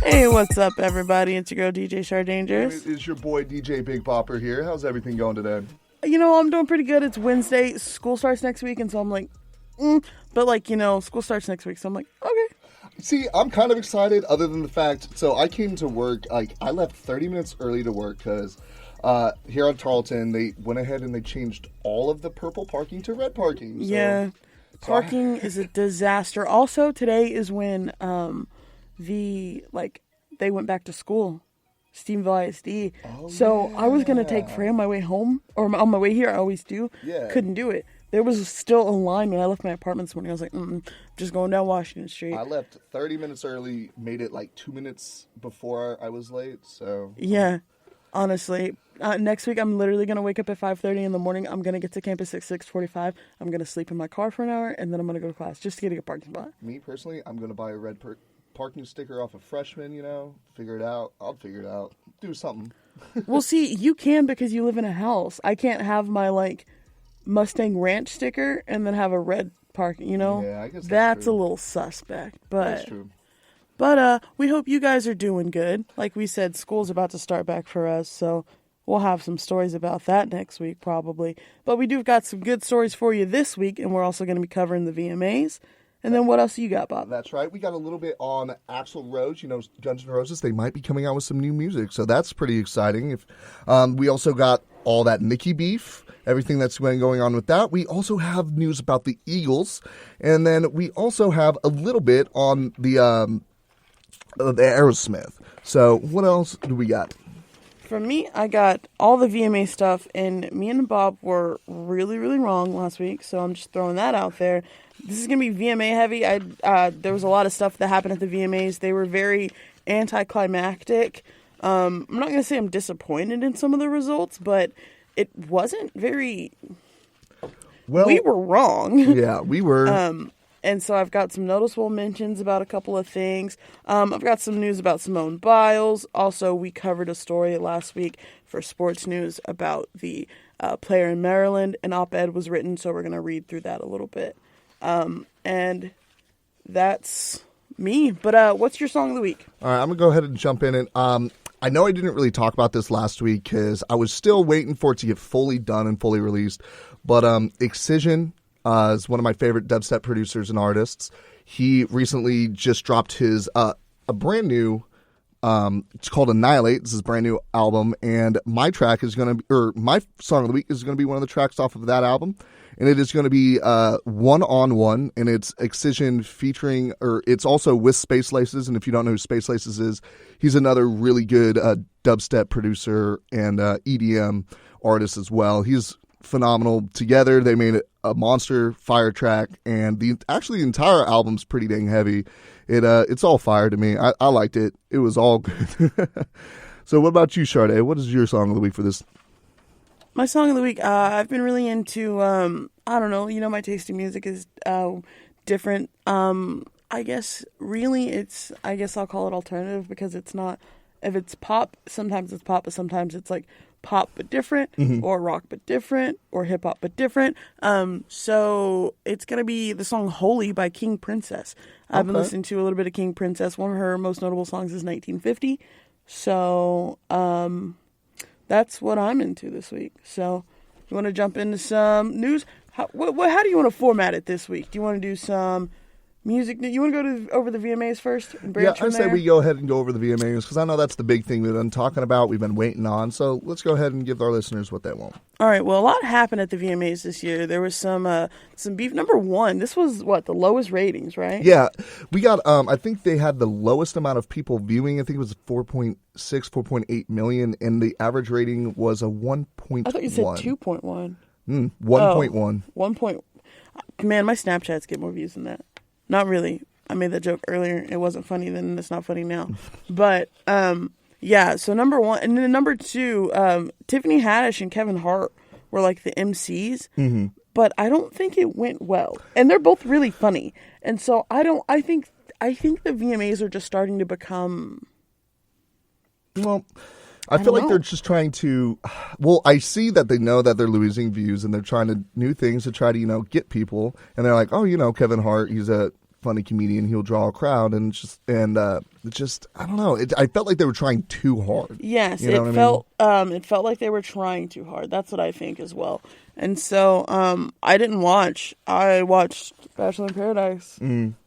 Hey, what's up, everybody? It's your girl, DJ Shardangers. It's your boy, DJ Big Bopper here. How's everything going today? You know, I'm doing pretty good. It's Wednesday. School starts next week, and so I'm like, But, like, you know, school starts next week, so I'm like, okay. See, I'm kind of excited other than the fact, so I came to work, I left 30 minutes early to work because here at Tarleton, they went ahead and they changed all of the purple parking to red parking. So, Yeah. Parking is a disaster. Also, today is when they went back to school. Stephenville ISD. So I was going to take Freya on my way home, or on my way here, I always do. Yeah. Couldn't do it. There was still a line when I left my apartment this morning. I was like, just going down Washington Street. I left 30 minutes early, made it like 2 minutes before I was late, so. Yeah, honestly. Next week, I'm literally going to wake up at 5:30 in the morning. I'm going to get to campus at 6:45. I'm going to sleep in my car for an hour, and then I'm going to go to class just to get a good parking spot. Me, personally, I'm going to buy a red parking sticker off a freshman, figure it out. I'll figure it out. Do something. Well, see, you can because you live in a house. I can't have my, Mustang Ranch sticker and then have a red parking, Yeah, I guess that's true. a little suspect. But That's true. But we hope you guys are doing good. Like we said, school's about to start back for us, so we'll have some stories about that next week probably. But we do got some good stories for you this week, and we're also going to be covering the VMAs. And then what else you got, Bob? That's right. We got a little bit on Axl Rose. Guns N' Roses, they might be coming out with some new music, so that's pretty exciting. We also got all that Nicki beef, everything that's been going on with that. We also have news about the Eagles, and then we also have a little bit on the Aerosmith. So what else do we got? For me, I got all the VMA stuff, and me and Bob were really, really wrong last week, so I'm just throwing that out there. This is going to be VMA heavy. There was a lot of stuff that happened at the VMAs. They were very anticlimactic. I'm not going to say I'm disappointed in some of the results, but it wasn't very... Well, we were wrong. Yeah, we were. And so I've got some noticeable mentions about a couple of things. I've got some news about Simone Biles. Also, we covered a story last week for Sports News about the player in Maryland. An op-ed was written, so we're going to read through that a little bit. And that's me. But what's your song of the week? All right, I'm going to go ahead and jump in. And I know I didn't really talk about this last week because I was still waiting for it to get fully done and fully released. But Excision is one of my favorite dubstep producers and artists. He recently just dropped his a brand new, it's called Annihilate. This is a brand new album. And my track is going to be, or my song of the week is going to be one of the tracks off of that album. And it is going to be One on One, and it's Excision featuring, or it's also with Space Laces. And if you don't know who Space Laces is, he's another really good dubstep producer and EDM artist as well. He's phenomenal. Together, they made a monster fire track, and the entire album's pretty dang heavy. It's all fire to me. I liked it. It was all good. So, what about you, Sade? What is your song of the week for this? My song of the week, I've been really into, I don't know, my taste in music is different. I guess I'll call it alternative because it's not, if it's pop, sometimes it's pop, but sometimes it's like pop but different, or rock but different, or hip hop but different. So it's going to be the song Holy by King Princess. I've been listening to a little bit of King Princess. One of her most notable songs is 1950. So, that's what I'm into this week. So, you want to jump into some news? How do you want to format it this week? Do you want to do some music? You want to go over the VMAs first? And Yeah, I say we go ahead and go over the VMAs because I know that's the big thing we've been talking about. We've been waiting on. So let's go ahead and give our listeners what they want. All right. Well, a lot happened at the VMAs this year. There was some beef. Number one, this was the lowest ratings, right? Yeah, we got. I think they had the lowest amount of people viewing. I think it was 4.8 million, and the average rating was a 1.1. I thought you said 2.1. 1.1. 1. Man, my Snapchats get more views than that. Not really. I made that joke earlier. It wasn't funny then. It's not funny now. But, yeah, so number one. And then number two, Tiffany Haddish and Kevin Hart were like the MCs. Mm-hmm. But I don't think it went well. And they're both really funny. And so I think the VMAs are just starting to become... Well, I feel like know. they're just trying to. Well, I see that they know that they're losing views, and they're trying to new things to try to get people. And they're like, oh, Kevin Hart, he's a funny comedian, he'll draw a crowd, and it's just I don't know. I felt like they were trying too hard. Yes, You know it what felt it felt like they were trying too hard. That's what I think as well. And so I didn't watch. I watched Bachelor in Paradise.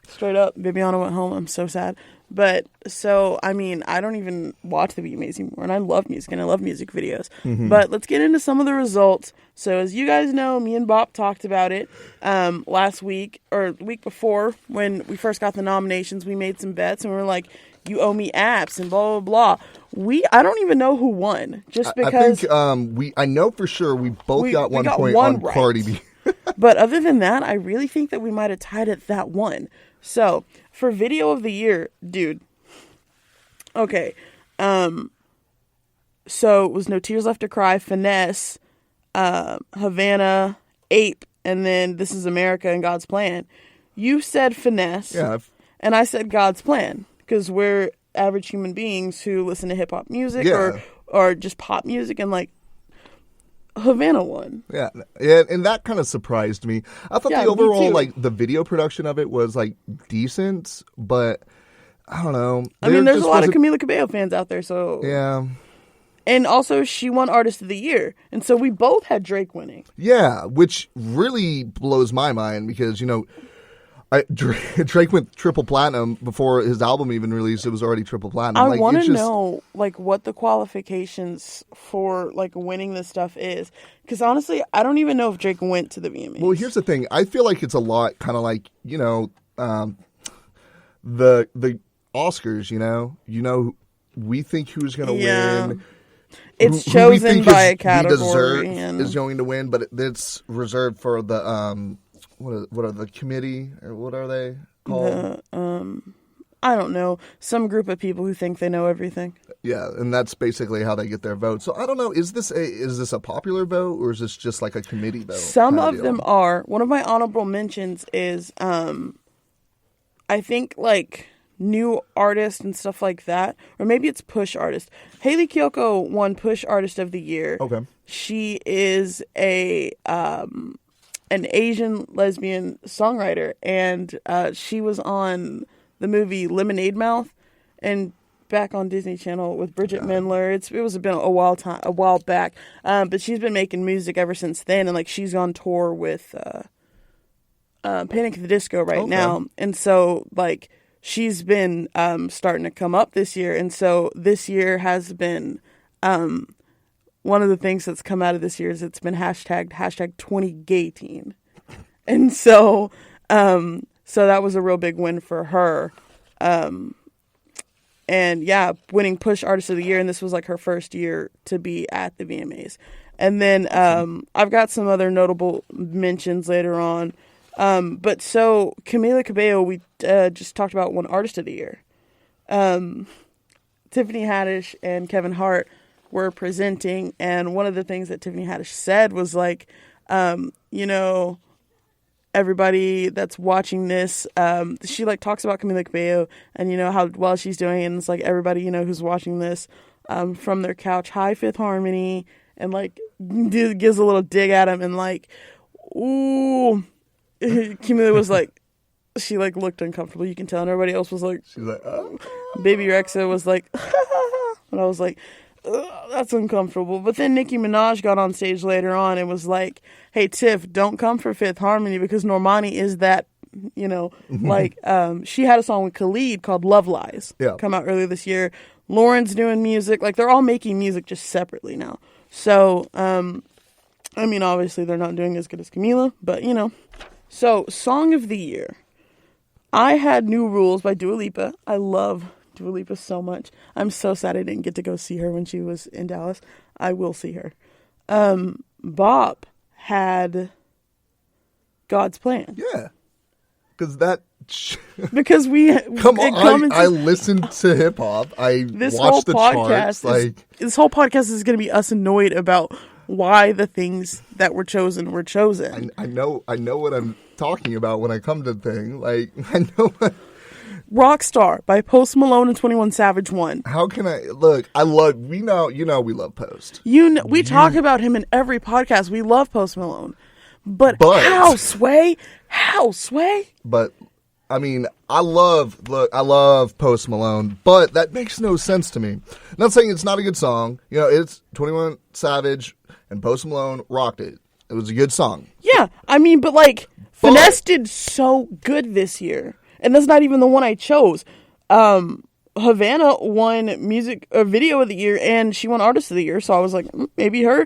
Straight up, Bibiana went home. I'm so sad. But so I mean, I don't even watch the VMAs anymore, and I love music and I love music videos. But let's get into some of the results. So as you guys know, me and Bob talked about it last week or the week before when we first got the nominations. We made some bets and we were like, you owe me apps and blah blah blah. I don't even know who won, just because I think I know for sure we both got 1 point one on right. Cardi B. But other than that, I really think that we might have tied at that one. So for video of the year, dude. Okay, so it was No Tears Left to Cry, Finesse, Havana, Ape, and then This Is America and God's Plan. You said Finesse, Yeah. and I said God's Plan, because we're average human beings who listen to hip-hop music or just pop music, and like Havana won. Yeah, and that kind of surprised me. I thought Yeah, the me overall, too. like, the video production of it was, like, decent, but I don't know. I mean, there's a lot of Camila Cabello fans out there, so... Yeah. And also, she won Artist of the Year, and so we both had Drake winning. Yeah, which really blows my mind because, Drake went triple platinum before his album even released. It was already triple platinum. I want to know, like, what the qualifications for, like, winning this stuff is. Because, honestly, I don't even know if Drake went to the VMAs. Well, here's the thing. I feel like it's a lot kind of like, the Oscars, we think who's going to win. It's who chosen we think by a category. is going to win, but it's reserved for the, what are the committee, or what are they called? I don't know. Some group of people who think they know everything. Yeah, and that's basically how they get their vote. So I don't know. Is this a popular vote, or is this just like a committee vote? Some of them are. One of my honorable mentions is, I think, like, new artist and stuff like that. Or maybe it's push artist. Haley Kiyoko won Push Artist of the Year. Okay. She is an Asian lesbian songwriter, and she was on the movie Lemonade Mouth and back on Disney Channel with Bridget Mendler. It was been a while back, but she's been making music ever since then, and like she's on tour with Panic at the Disco right now, and so like she's been starting to come up this year, and so this year has been one of the things that's come out of this year is it's been hashtag 20gayteen. And so that was a real big win for her. And yeah, winning Push Artist of the Year, and this was like her first year to be at the VMAs. And then I've got some other notable mentions later on. But so Camila Cabello, we just talked about one Artist of the Year. Tiffany Haddish and Kevin Hart were presenting, and one of the things that Tiffany Haddish said was like, everybody that's watching this, she like talks about Camila Cabello and how well she's doing, and it's like everybody who's watching this from their couch, hi Fifth Harmony, and like gives a little dig at him, and like, ooh, Camila was like, she like looked uncomfortable, you can tell, and everybody else was like, she's like, oh. Baby Rexa was like, and I was like, that's uncomfortable. But then Nicki Minaj got on stage later on and was like, hey Tiff, don't come for Fifth Harmony because Normani is that, like, she had a song with Khalid called Love Lies come out earlier this year. Lauren's doing music, like they're all making music just separately now. So I mean, obviously they're not doing as good as Camila, but so Song of the Year, I had New Rules by Dua Lipa. I love Dua Lipa so much. I'm so sad I didn't get to go see her when she was in Dallas. I will see her. Bob had God's Plan. Yeah. Because we come on, I listened to hip hop. I watched the charts. This whole podcast is going to be us annoyed about why the things that were chosen were chosen. I know what I'm talking about when I come to the thing. Like I know Rockstar by Post Malone and 21 Savage won. How can I look? I love. We love Post. We talk about him in every podcast. We love Post Malone, but how Sway? How Sway? But I mean, I love Post Malone, but that makes no sense to me. Not saying it's not a good song. You know, it's 21 Savage and Post Malone rocked it. It was a good song. Yeah, I mean, but like Finesse did so good this year. And that's not even the one I chose. Havana won video of the year, and she won artist of the year. So I was like, maybe her.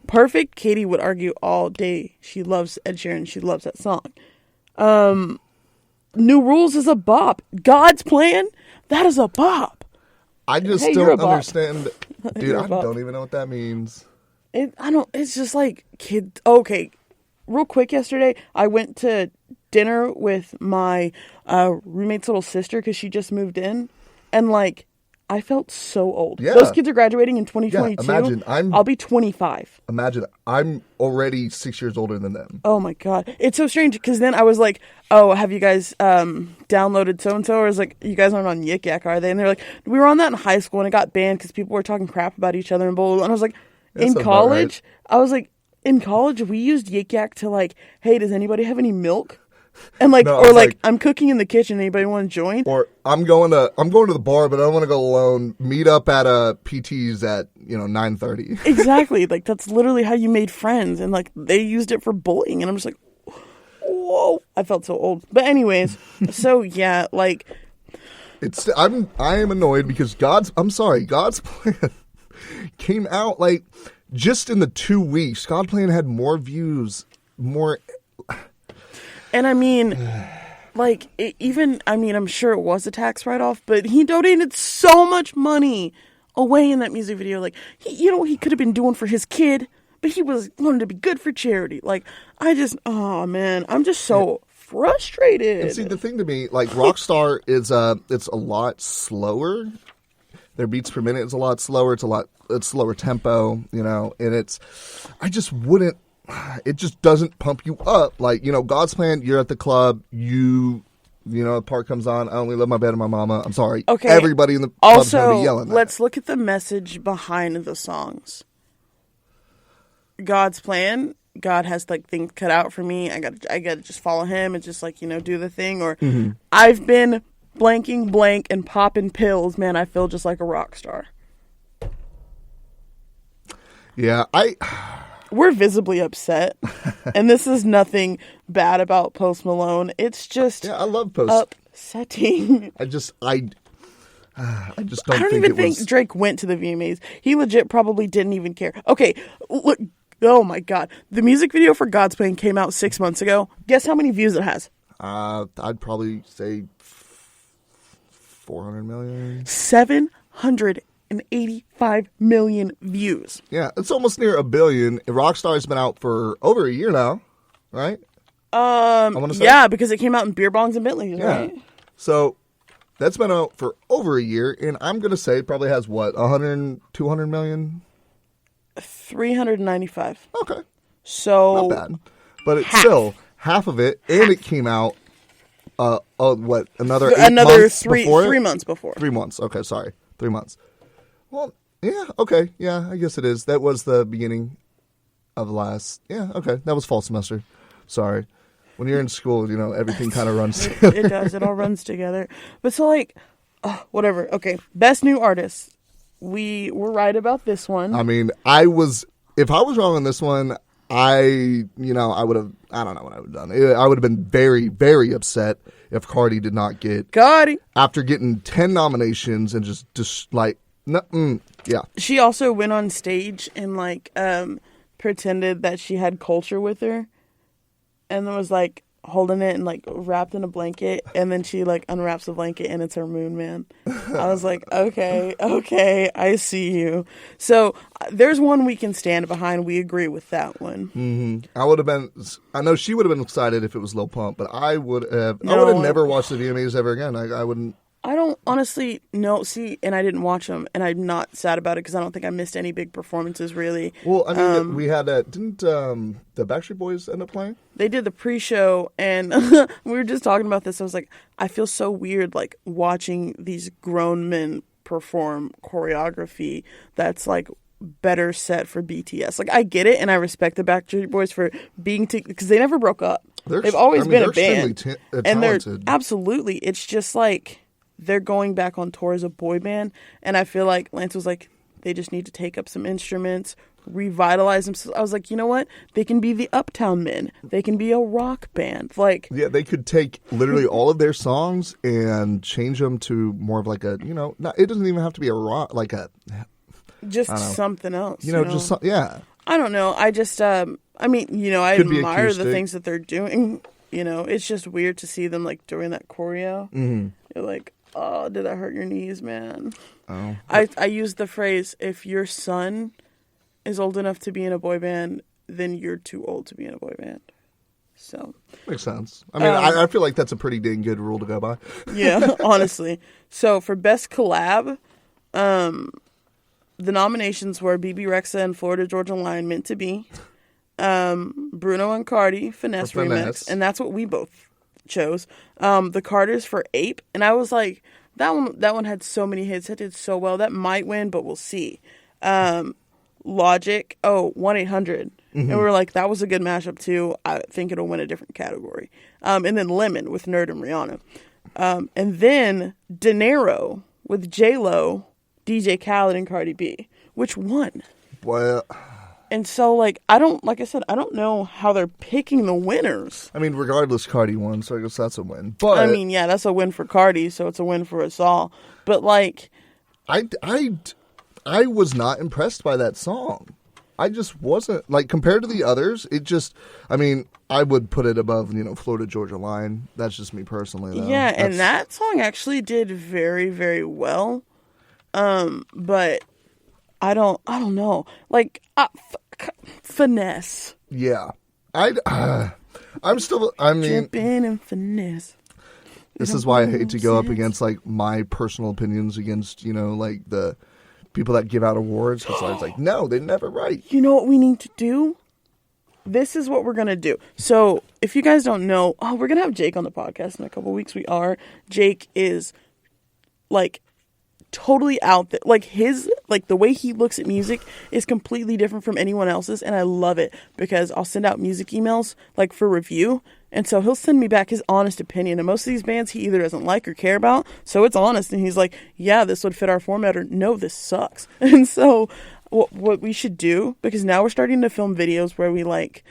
Perfect. Katie would argue all day. She loves Ed Sheeran. She loves that song. New Rules is a bop. God's Plan, that is a bop. I just don't understand. Dude, I don't even know what that means. It's just like kid. Okay. Real quick, yesterday, I went to dinner with my roommate's little sister because she just moved in, and like I felt so old. Yeah. Those kids are graduating in 2022. Yeah, imagine I'll be 25. Imagine I'm already 6 years older than them. Oh my god, it's so strange because then I was like, "Oh, have you guys downloaded so and so?" Or I was like, "You guys aren't on Yik Yak, are they?" And they're like, "We were on that in high school and it got banned because people were talking crap about each other and blah blah." blah. And I was like, "In college, I was like." In college, we used Yik Yak to like, hey, does anybody have any milk? And like, no, or like, I'm cooking in the kitchen. Anybody want to join? Or I'm going to the bar, but I don't want to go alone. Meet up at PT's at 9:30. Exactly, like that's literally how you made friends, and like they used it for bullying, and I'm just like, whoa, I felt so old. But anyways, so yeah, like, I am annoyed because God's Plan came out like. Just in the 2 weeks, God Plan had more views, more. And I mean, like, I'm sure it was a tax write-off, but he donated so much money away in that music video. Like, he could have been doing for his kid, but he wanted to be good for charity. Like, oh man, I'm just so frustrated. And see, the thing to me, like, Rockstar is, it's a lot slower. Their beats per minute is a lot slower. It's slower tempo, and it just doesn't pump you up. Like, God's Plan, you're at the club, the part comes on, I only love my bed and my mama. I'm sorry. Okay. Everybody in the club's going to be yelling that. Let's look at the message behind the songs. God's Plan, God has like things cut out for me. I gotta just follow him and just like, do the thing. Or I've been blanking blank and popping pills, man, I feel just like a rock star. Yeah, we're visibly upset, and this is nothing bad about Post Malone. It's just I love Post. Upsetting. I just don't think Drake went to the VMAs. He legit probably didn't even care. Okay, look. Oh my god, the music video for God's Plan came out 6 months ago. Guess how many views it has? I'd probably say 400 million. 785 million views. Yeah, it's almost near a billion. Rockstar's been out for over a year now, right? Yeah, because it came out in beer bongs and Bentleys, right? So that's been out for over a year, and I'm going to say it probably has, 200 million? 395. Okay. So. Not bad. But it's still half of it, and it came out, another 8 months before 3 months before. 3 months. Okay, sorry. 3 months. Well, yeah, okay. Yeah, I guess it is. That was the beginning of last. Yeah, okay. That was fall semester. Sorry. When you're in school, everything kind of runs together. It does. It all runs together. But so, like, whatever. Okay. Best new artist. We were right about this one. I mean, if I was wrong on this one, I would have, I don't know what I would have done. I would have been very, very upset if Cardi did not get. Cardi! After getting 10 nominations and just like, yeah. She also went on stage and, like, pretended that she had Culture with her. And then was, like, holding it and, like, wrapped in a blanket. And then she, like, unwraps the blanket and it's her Moon Man. I was like, okay, I see you. So there's one we can stand behind. We agree with that one. Mm-hmm. I know she would have been excited if it was Lil Pump, but I would have never watched the VMAs ever again. I wouldn't. I don't honestly know. See, and I didn't watch them, and I'm not sad about it because I don't think I missed any big performances really. Well, I mean, we had didn't the Backstreet Boys end up playing? They did the pre-show, and we were just talking about this. I was like, I feel so weird, like watching these grown men perform choreography that's like better set for BTS. Like, I get it, and I respect the Backstreet Boys for being because they never broke up. They've always been a band, and they're absolutely. It's just like they're going back on tour as a boy band, and I feel like Lance was like, they just need to take up some instruments, revitalize themselves. I was like, you know what? They can be the Uptown Men. They can be a rock band. Like, yeah, they could take literally all of their songs and change them to more of like a, not, it doesn't even have to be a rock, like a just something else. Just yeah. I don't know. I just, I mean, I Could admire the things that they're doing. It's just weird to see them like doing that choreo. Mm-hmm. You're like, oh, did that hurt your knees, man? Oh. I use the phrase, if your son is old enough to be in a boy band, then you're too old to be in a boy band. So makes sense. I mean, I feel like that's a pretty dang good rule to go by. Yeah, honestly. So for best collab, the nominations were BB Rexa and Florida Georgia Line, Meant to Be, Bruno and Cardi, Finesse Remix, and that's what we both chose. The Carters for Ape, and I was like, that one had so many hits. It did so well. That might win, but we'll see. Logic, 1-800. Mm-hmm. And we were like, that was a good mashup too. I think it'll win a different category. And then Lemon with Nerd and Rihanna. And then Dinero with J-Lo, DJ Khaled, and Cardi B, which won. Well, and so, like I don't know how they're picking the winners. I mean, regardless, Cardi won, so I guess that's a win. But I mean, yeah, that's a win for Cardi, so it's a win for us all. But like, I was not impressed by that song. I just wasn't, like, compared to the others, it just, I mean, I would put it above, Florida Georgia Line. That's just me personally, though. Yeah, and that song actually did very, very well. But I don't know. Like, finesse. Yeah. I'm still, I mean. Dripping and finesse. This is why I hate to go up against, like, my personal opinions against, like, the people that give out awards. Because I was like, no, they're never right. You know what we need to do? This is what we're going to do. So, if you guys don't know, we're going to have Jake on the podcast in a couple weeks. We are. Jake is, like, totally out there. Like, the way he looks at music is completely different from anyone else's, and I love it because I'll send out music emails, like, for review, and so he'll send me back his honest opinion, and most of these bands he either doesn't like or care about, so it's honest, and he's like, yeah, this would fit our format, or no, this sucks. And so what we should do, because now we're starting to film videos where we, like,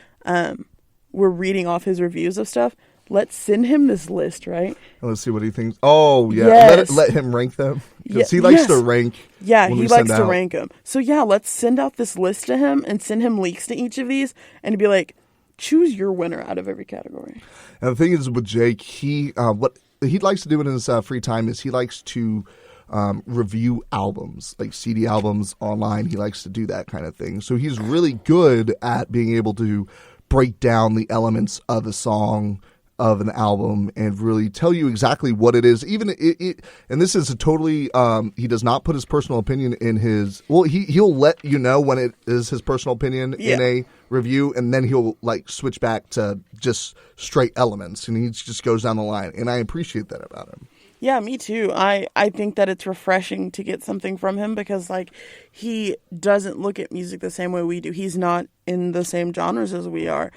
we're reading off his reviews of stuff. Let's send him this list, right? Let's see what he thinks. Oh, yeah. Yes. Let him rank them. Because he likes to rank. Yeah, he likes to rank them. So, yeah, let's send out this list to him and send him links to each of these and be like, choose your winner out of every category. And the thing is with Jake, what he likes to do in his free time is he likes to review albums, like CD albums online. He likes to do that kind of thing. So he's really good at being able to break down the elements of a song, of an album, and really tell you exactly what it is. Even it and this is a totally he does not put his personal opinion in his, well, he'll let you know when it is his personal opinion in a review, and then he'll like switch back to just straight elements, and he just goes down the line, and I appreciate that about him. Yeah, me too. I think that it's refreshing to get something from him because, like, he doesn't look at music the same way we do. He's not in the same genres as we are.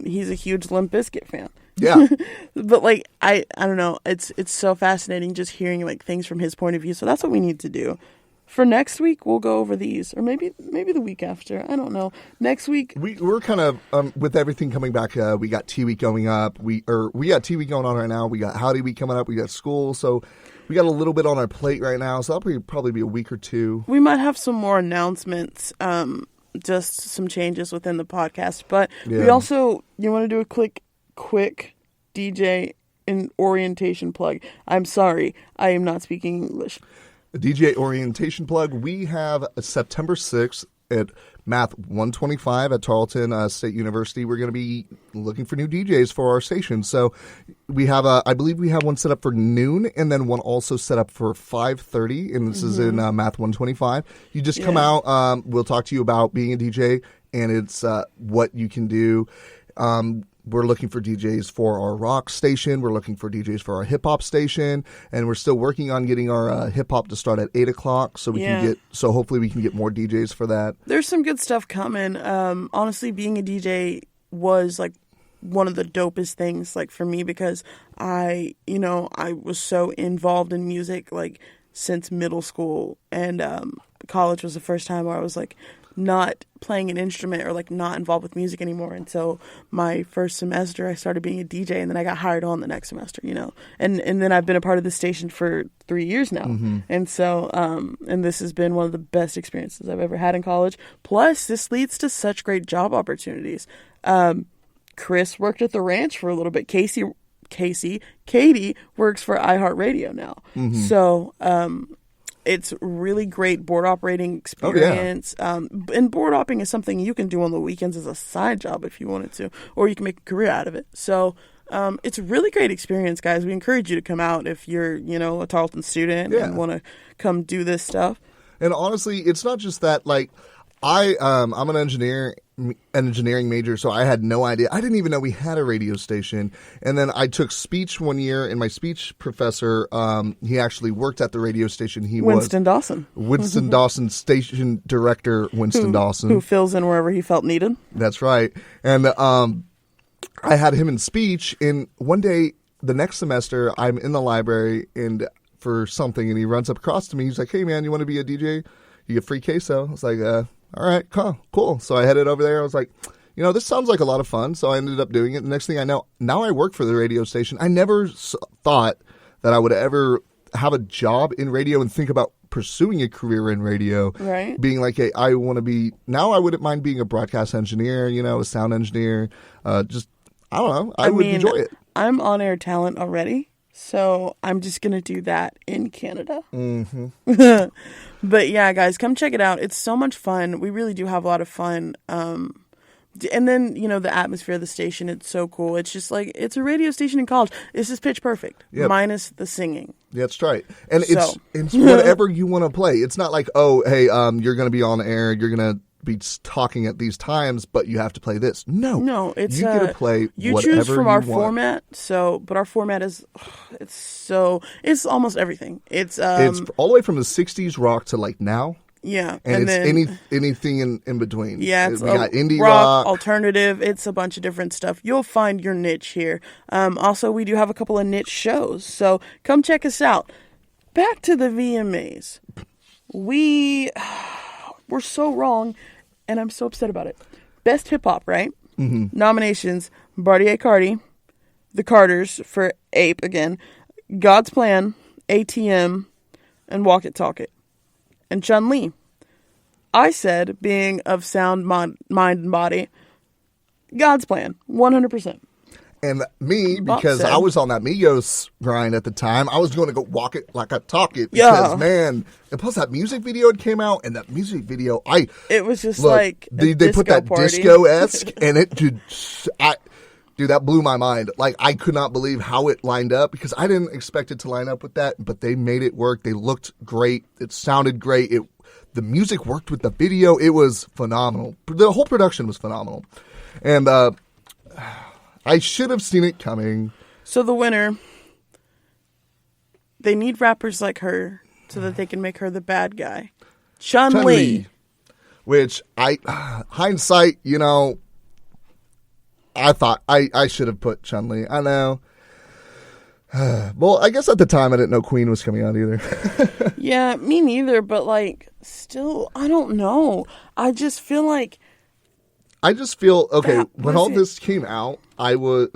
He's a huge Limp Bizkit fan. Yeah. But, like, I don't know. It's so fascinating just hearing, like, things from his point of view. So that's what we need to do. For next week, we'll go over these, or maybe the week after. I don't know. Next week, we're kind of with everything coming back. We got T Week going up. We got T Week going on right now. We got Howdy Week coming up. We got school, so we got a little bit on our plate right now. So that'll probably be a week or two. We might have some more announcements. Just some changes within the podcast, but we also, you want to do a quick DJ and orientation plug. I'm sorry, I am not speaking English. A DJ orientation plug. We have September 6th at Math 125 at Tarleton State University. We're going to be looking for new DJs for our station. So we have, I believe we have one set up for noon and then one also set up for 5:30. And this is in Math 125. You just come out. We'll talk to you about being a DJ and it's what you can do. We're looking for DJs for our rock station. We're looking for DJs for our hip hop station, and we're still working on getting our hip hop to start at 8:00. So we can get. So hopefully we can get more DJs for that. There's some good stuff coming. Honestly, being a DJ was like one of the dopest things, like for me, because I was so involved in music like since middle school, and college was the first time where I was like not playing an instrument or like not involved with music anymore until my first semester. I started being a DJ and then I got hired on the next semester, and then I've been a part of the station for 3 years now. And so and this has been one of the best experiences I've ever had in college. Plus this leads to such great job opportunities. Chris worked at the ranch for a little bit. Katie works for iHeartRadio now. So it's really great board operating experience. And board opping is something you can do on the weekends as a side job if you wanted to, or you can make a career out of it. So it's a really great experience, guys. We encourage you to come out if you're, a Tarleton student and want to come do this stuff. And honestly, it's not just that, like, I'm an engineering major, so I had no idea. I didn't even know we had a radio station. And then I took speech one year, and my speech professor, he actually worked at the radio station. Winston Dawson, station director, Winston Dawson. Who fills in wherever he felt needed. That's right. And I had him in speech, and one day, the next semester, I'm in the library and for something, and he runs up across to me. He's like, "Hey, man, you want to be a DJ? You get free queso." I was like, all right, cool. So I headed over there. I was like, this sounds like a lot of fun. So I ended up doing it. The next thing I know, now I work for the radio station. I never thought that I would ever have a job in radio and think about pursuing a career in radio. Right. Being like, hey, I want to be, now I wouldn't mind being a broadcast engineer, a sound engineer. I don't know. I would enjoy it. I'm on-air talent already. So I'm just going to do that in Canada. But yeah, guys, come check it out. It's so much fun. We really do have a lot of fun. And then, the atmosphere of the station, it's so cool. It's just like, it's a radio station in college. This is pitch perfect, minus the singing. That's right. And it's whatever you want to play. It's not like, oh, hey, you're going to be on air. You're going to be talking at these times, but you have to play this. No, it's you get to play you whatever choose from our you want. format. But our format is it's almost everything. It's all the way from the '60s rock to like now. Yeah, and it's anything in between. Yeah, we got indie rock, alternative. It's a bunch of different stuff. You'll find your niche here. Also, we do have a couple of niche shows, so come check us out. Back to the VMAs. We're so wrong. And I'm so upset about it. Best hip hop, right? Nominations: Bartier Cardi, The Carters for Ape again, God's Plan, ATM, and Walk It Talk It. And Chun-Li. I said, being of sound mind and body, God's Plan, 100%. And me, because I was on that Migos grind at the time, I was going to go walk it like I talk it. Because, man, and plus that music video had came out, and that music video, it was just like they put that disco-esque, and dude, that blew my mind. Like, I could not believe how it lined up, because I didn't expect it to line up with that, but they made it work. They looked great. It sounded great. The music worked with the video. It was phenomenal. The whole production was phenomenal. And, I should have seen it coming. So the winner, they need rappers like her so that they can make her the bad guy. Chun-Li. Which hindsight, I thought I should have put Chun-Li. I know. Well, I guess at the time I didn't know Queen was coming out either. Yeah, me neither. But still, I don't know. I just feel okay. When all this came out, I was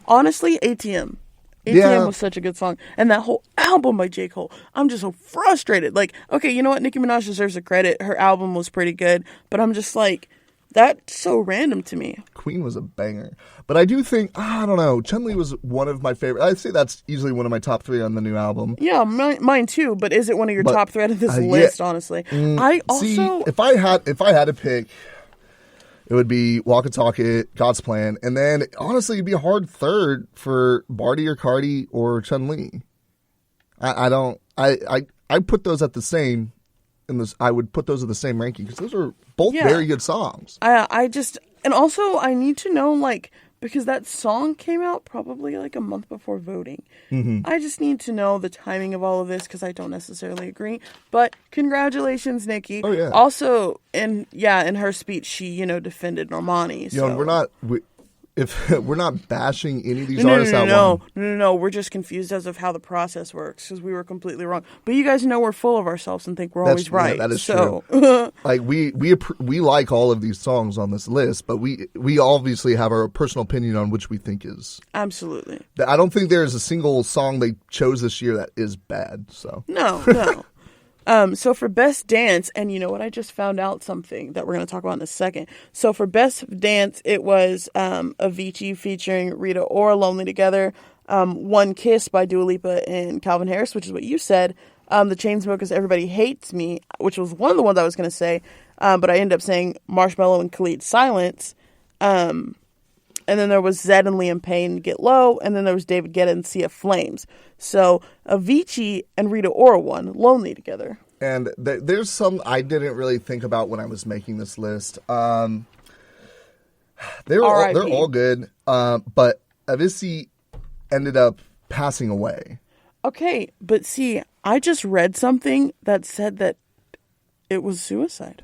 honestly ATM. ATM was such a good song, and that whole album by J. Cole. I'm just so frustrated. Okay, you know what? Nicki Minaj deserves the credit. Her album was pretty good, but I'm just That's so random to me. Queen was a banger. But I do think, I don't know, Chun-Li was one of my favorite. I'd say that's easily one of my top 3 on the new album. Yeah, mine too. But is it one of your top 3 out of this yeah. list? Honestly, I also See, if I had to pick, it would be Walk and Talk It, God's Plan, and then honestly, it'd be a hard third for Barty or Cardi or Chun-Li. I put those at the same. I would put those in the same ranking because those are both very good songs. And also I need to know, like, because that song came out probably like a month before voting. Mm-hmm. I just need to know the timing of all of this because I don't necessarily agree. But congratulations, Nicki. Oh yeah. Also, in her speech, she defended Normani. So. If we're not bashing any of these artists out. No. We're just confused as of how the process works because we were completely wrong. But you guys know we're full of ourselves and think we're always right. Yeah, that is true. Like we like all of these songs on this list, but we obviously have our personal opinion on which we think is absolutely. I don't think there is a single song they chose this year that is bad. So no. So for Best Dance, and you know what? I just found out something that we're going to talk about in a second. So for Best Dance, it was Avicii featuring Rita Ora, Lonely Together, One Kiss by Dua Lipa and Calvin Harris, which is what you said. The Chainsmokers, Everybody Hates Me, which was one of the ones I was going to say, but I ended up saying Marshmello and Khalid, Silence. And then there was Zedd and Liam Payne, Get Low, and then there was David Guetta and Sea of Flames. So Avicii and Rita Ora won, Lonely Together. And there's some I didn't really think about when I was making this list. They're all good, but Avicii ended up passing away. Okay, but see, I just read something that said that it was suicide.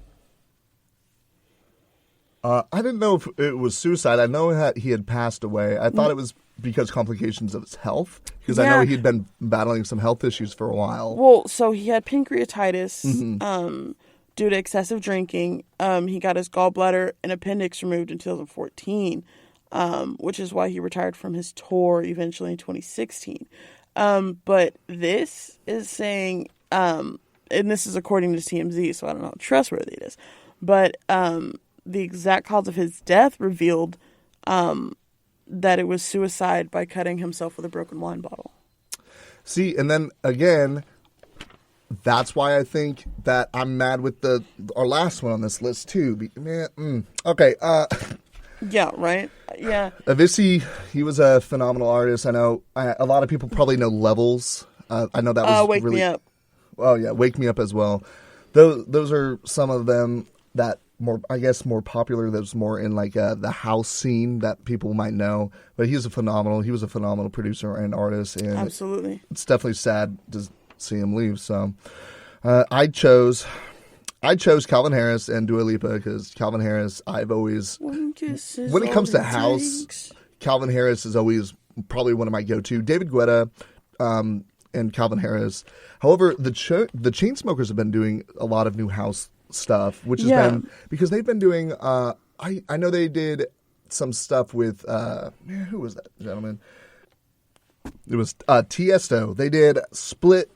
I didn't know if it was suicide. I know that he had passed away. I thought it was because complications of his health, because I know he'd been battling some health issues for a while. Well, so he had pancreatitis due to excessive drinking. He got his gallbladder and appendix removed in 2014, which is why he retired from his tour eventually in 2016. But this is saying, and this is according to TMZ, so I don't know how trustworthy it is, but the exact cause of his death revealed that it was suicide by cutting himself with a broken wine bottle. See, and then again, that's why I think that I'm mad with our last one on this list too. Okay. Yeah, right? Yeah. Avicii, he was a phenomenal artist. I know a lot of people probably know Levels. I know that was Wake Me Up. Oh yeah, Wake Me Up as well. Those are some of them that more popular. That's more in like the house scene that people might know. But he was a phenomenal producer and artist. And absolutely, it's definitely sad to see him leave. So I chose Calvin Harris and Dua Lipa because Calvin Harris, I've always, when it comes to house, Calvin Harris is always probably one of my go-to. David Guetta and Calvin Harris. However, the Chainsmokers have been doing a lot of new house stuff, which has been because they've been doing. I know they did some stuff with who was that gentleman? It was Tiesto. They did Split,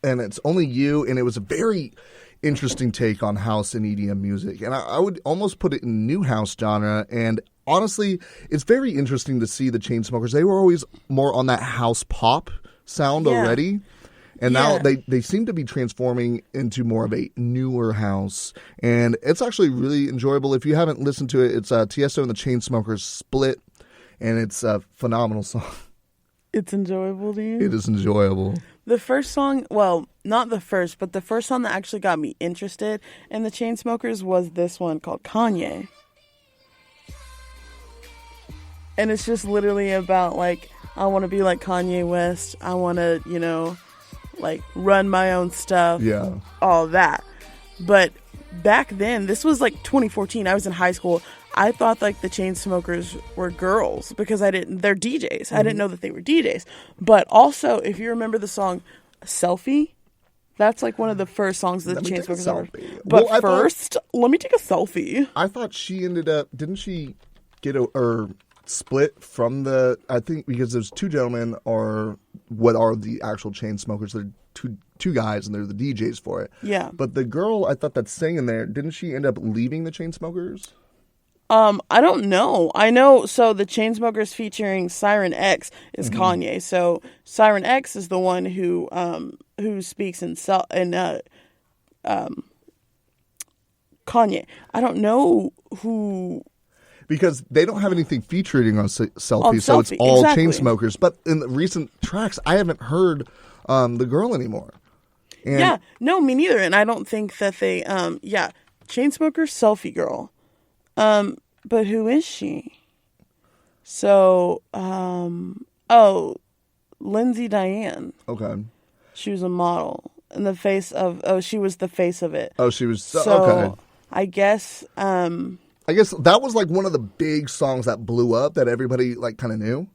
and It's Only You, and it was a very interesting take on house and EDM music, and I would almost put it in new house genre. And honestly, it's very interesting to see the Chainsmokers. They were always more on that house pop sound already. And now they seem to be transforming into more of a newer house. And it's actually really enjoyable. If you haven't listened to it, it's Tiesto and the Chainsmokers Split. And it's a phenomenal song. It's enjoyable to you? It is enjoyable. The first song, well, not the first, but the first song that actually got me interested in the Chainsmokers was this one called Kanye. And it's just literally about, like, I want to be like Kanye West. I want to, like run my own stuff, all that. But back then, this was like 2014. I was in high school. I thought like the Chainsmokers were girls because they're DJs. Mm-hmm. I didn't know that they were DJs. But also, if you remember the song "Selfie," that's like one of the first songs that the Chainsmokers ever. But let me take a selfie. I thought she ended up. Didn't she get split from I think because those two gentlemen are what are the actual Chainsmokers. They're two guys and they're the DJs for it. Yeah. But the girl I thought that sang in there, didn't she end up leaving the Chainsmokers? I don't know. I know. So the Chainsmokers featuring Siren X is Kanye. So Siren X is the one who speaks in Kanye. I don't know who. Because they don't have anything featuring on Selfie, On so it's Selfie, all exactly. Chainsmokers. But in the recent tracks, I haven't heard the girl anymore. And Yeah, no, me neither. And I don't think that they. Chainsmokers, Selfie Girl. But who is she? So, Lindsay Diane. Okay. She was a model in the face of. She was the face of it. Oh, she was So okay. I guess. I guess that was like one of the big songs that blew up that everybody like kind of knew.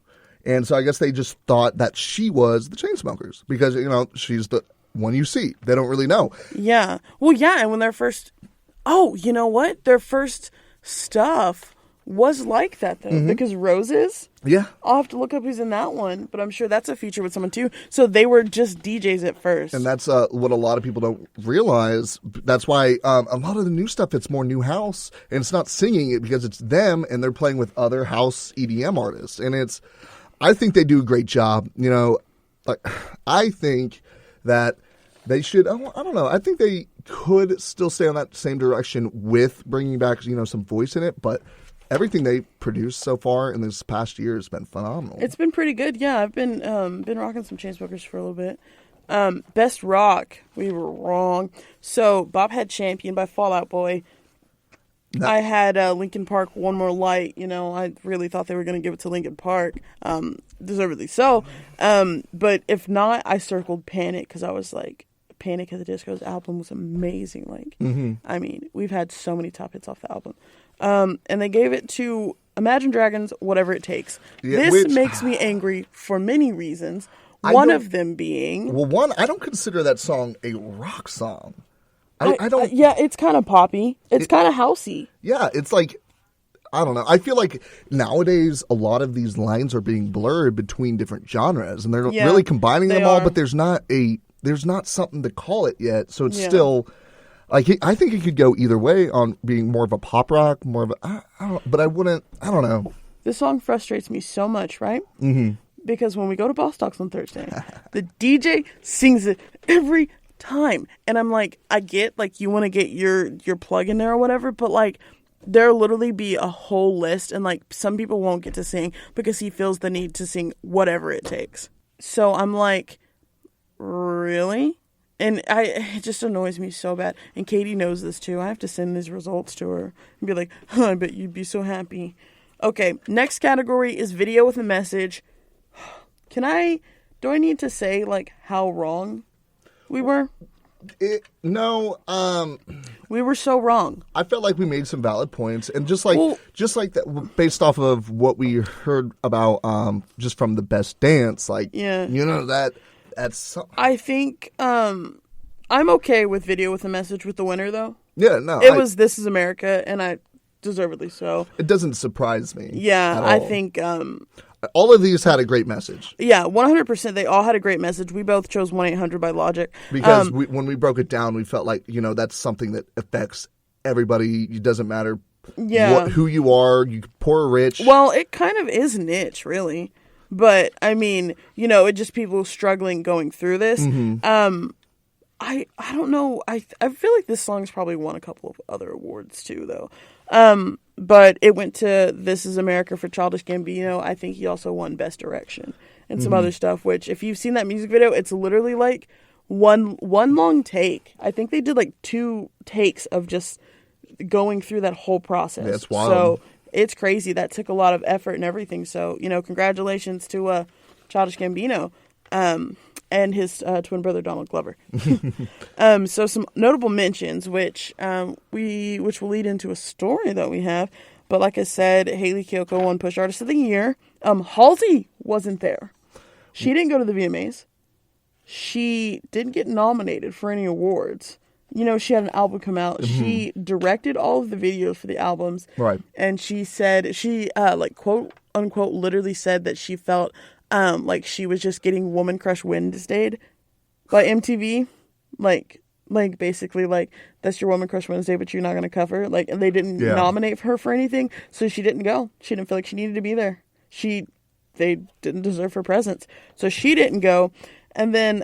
And so I guess they just thought that she was the Chainsmokers because, she's the one you see. They don't really know. Yeah. Well, yeah. And when their first. Oh, you know what? Their first stuff was like that, though. Because Roses. Yeah. I'll have to look up who's in that one. But I'm sure that's a feature with someone, too. So they were just DJs at first. And that's what a lot of people don't realize. That's why a lot of the new stuff, it's more new house. And it's not singing it because it's them and they're playing with other house EDM artists. And I think they do a great job. I think that they should, I don't know. I think they could still stay on that same direction with bringing back, some voice in it. But everything they produced so far in this past year has been phenomenal. It's been pretty good. Yeah, I've been rocking some Chainsmokers for a little bit. Best rock, we were wrong. So Bob had Champion by Fall Out Boy. I had Linkin Park, One More Light. I really thought they were going to give it to Linkin Park. Deservedly so. But if not, I circled Panic because I was like, Panic at the Disco's album was amazing. I mean, we've had so many top hits off the album. And they gave it to Imagine Dragons, Whatever It Takes. Yeah, This makes me angry for many reasons. One of them being... Well, one, I don't consider that song a rock song. I don't... yeah, it's kind of poppy. It's kind of housey. Yeah, it's like... I don't know. I feel like nowadays a lot of these lines are being blurred between different genres, and they're really combining them all, but there's not something to call it yet. So it's still... Like, I think it could go either way on being more of a pop rock, more of a... but I don't know. This song frustrates me so much, right? Mm-hmm. Because when we go to Boss Talks on Thursday, the DJ sings it every time. And I'm like, I get, like, you want to get your plug in there or whatever, but, like, there'll literally be a whole list, and, like, some people won't get to sing because he feels the need to sing whatever it takes. So I'm like, really? And it just annoys me so bad. And Katie knows this too. I have to send these results to her and be like, I bet you'd be so happy. Okay, next category is video with a message. Do I need to say, like, how wrong we were? No. We were so wrong. I felt like we made some valid points. And just like that, based off of what we heard about just from the Best Dance, like, that's... I think I'm okay with video with a message with the winner, though. Yeah, no. It was This Is America, and I deservedly so. It doesn't surprise me. Yeah, I think... all of these had a great message. Yeah, 100%. They all had a great message. We both chose 1-800 by Logic. Because when we broke it down, we felt like, that's something that affects everybody. It doesn't matter who you are, you poor or rich. Well, it kind of is niche, really. But, I mean, it just people struggling going through this. Mm-hmm. I don't know. I feel like this song's probably won a couple of other awards, too, though. But it went to This Is America for Childish Gambino. I think he also won Best Direction and some other stuff, which if you've seen that music video, it's literally like one long take. I think they did like 2 takes of just going through that whole process. That's wild. So it's crazy. That took a lot of effort and everything. So, congratulations to Childish Gambino and his twin brother, Donald Glover. So some notable mentions, which will lead into a story that we have. But like I said, Hayley Kiyoko won Push Artist of the Year. Halsey wasn't there. She didn't go to the VMAs. She didn't get nominated for any awards. She had an album come out. Mm-hmm. She directed all of the videos for the albums. Right. And she said, like, quote, unquote, literally said that she felt like she was just getting Woman Crush Wednesday by MTV. Like, Like, basically, like, that's your Woman Crush Wednesday, but you're not going to cover. Like, and they didn't Yeah. nominate her for anything, so she didn't go. She didn't feel like she needed to be there. They didn't deserve her presence. So she didn't go. And then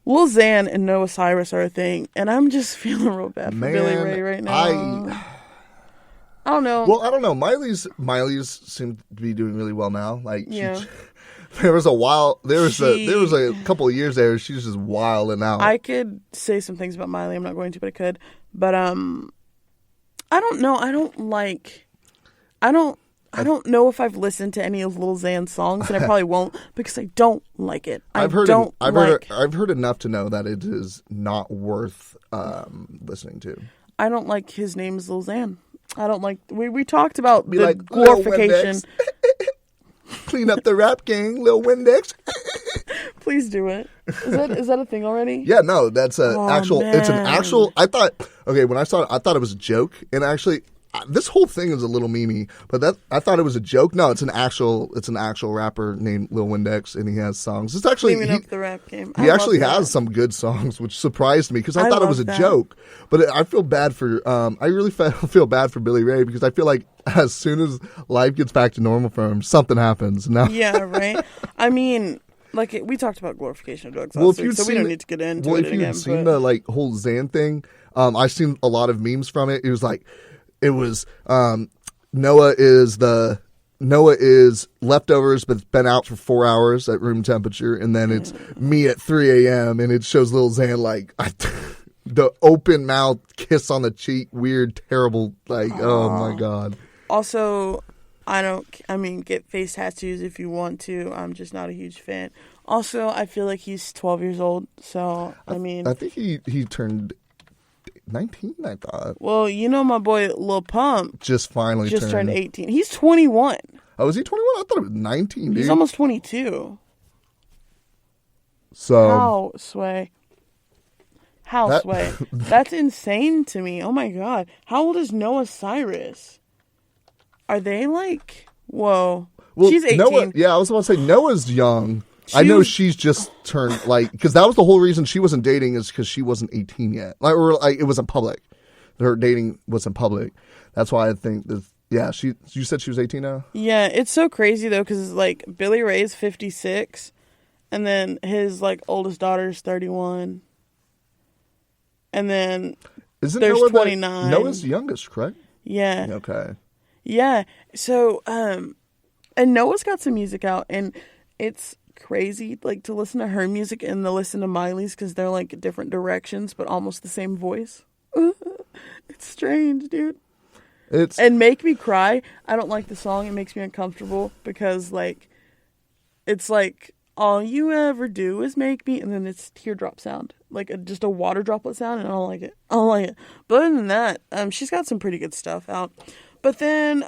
Lil Xan and Noah Cyrus are a thing, and I'm just feeling real bad for Billy Ray right now. I don't know. Well, I don't know. Miley's seem to be doing really well now. Like, Yeah. there was a couple of years there. She's just wilding out. I could say some things about Miley. I'm not going to, but I could. But I don't know. I don't know if I've listened to any of Lil Xan's songs, and I probably won't because I don't like it. I've heard enough to know that it is not worth listening to. I don't like his name is Lil Xan. I don't like. We talked about Be the like, glorification. Clean up the rap gang, Lil Windex. Please do it. Is that a thing already? Yeah, no, that's actual. Man. It's an actual. I thought when I saw it, I thought it was a joke, and actually, this whole thing is a little memey. But I thought it was a joke. No, it's an actual rapper named Lil Windex, and he has songs. It's actually Cleaning up the rap game. He actually has some good songs, which surprised me because I thought it was a joke. But I feel bad for. I really feel bad for Billy Ray because I feel like as soon as life gets back to normal for him, something happens. Now, yeah, right. I mean, like we talked about glorification of drugs last week, so we don't need to get into it again. If you've seen the whole Xan thing, I've seen a lot of memes from it. It was Noah is leftovers, but it's been out for 4 hours at room temperature, and then it's me at 3 a.m. and it shows Lil Xan like the open mouth kiss on the cheek, weird, terrible, like oh my god. Also, get face tattoos if you want to. I'm just not a huge fan. Also, I feel like he's 12 years old, so I think he turned 19, I thought. Well, you know my boy Lil Pump just turned 18. He's 21. Oh, is he 21? I thought it was 19, dude. He's almost 22. So How, Sway? That's insane to me. Oh my god. How old is Noah Cyrus? Are they like... Whoa. Well, she's 18. Noah, yeah, I was about to say, Noah's young. I know she's just turned, because that was the whole reason she wasn't dating is because she wasn't 18 yet. It wasn't public. Her dating wasn't public. That's why I think that, yeah, you said she was 18 now? Yeah, it's so crazy, though, because, Billy Ray's 56, and then his, oldest daughter's 31. And then there's Noah 29. Noah's youngest, correct? Yeah. Okay. Yeah. So, and Noah's got some music out, and it's crazy, to listen to her music and to listen to Miley's, because they're, different directions, but almost the same voice. It's strange, dude. And Make Me Cry, I don't like the song. It makes me uncomfortable, because, it's all you ever do is make me, and then it's teardrop sound, just a water droplet sound, and I don't like it. But other than that, she's got some pretty good stuff out. But then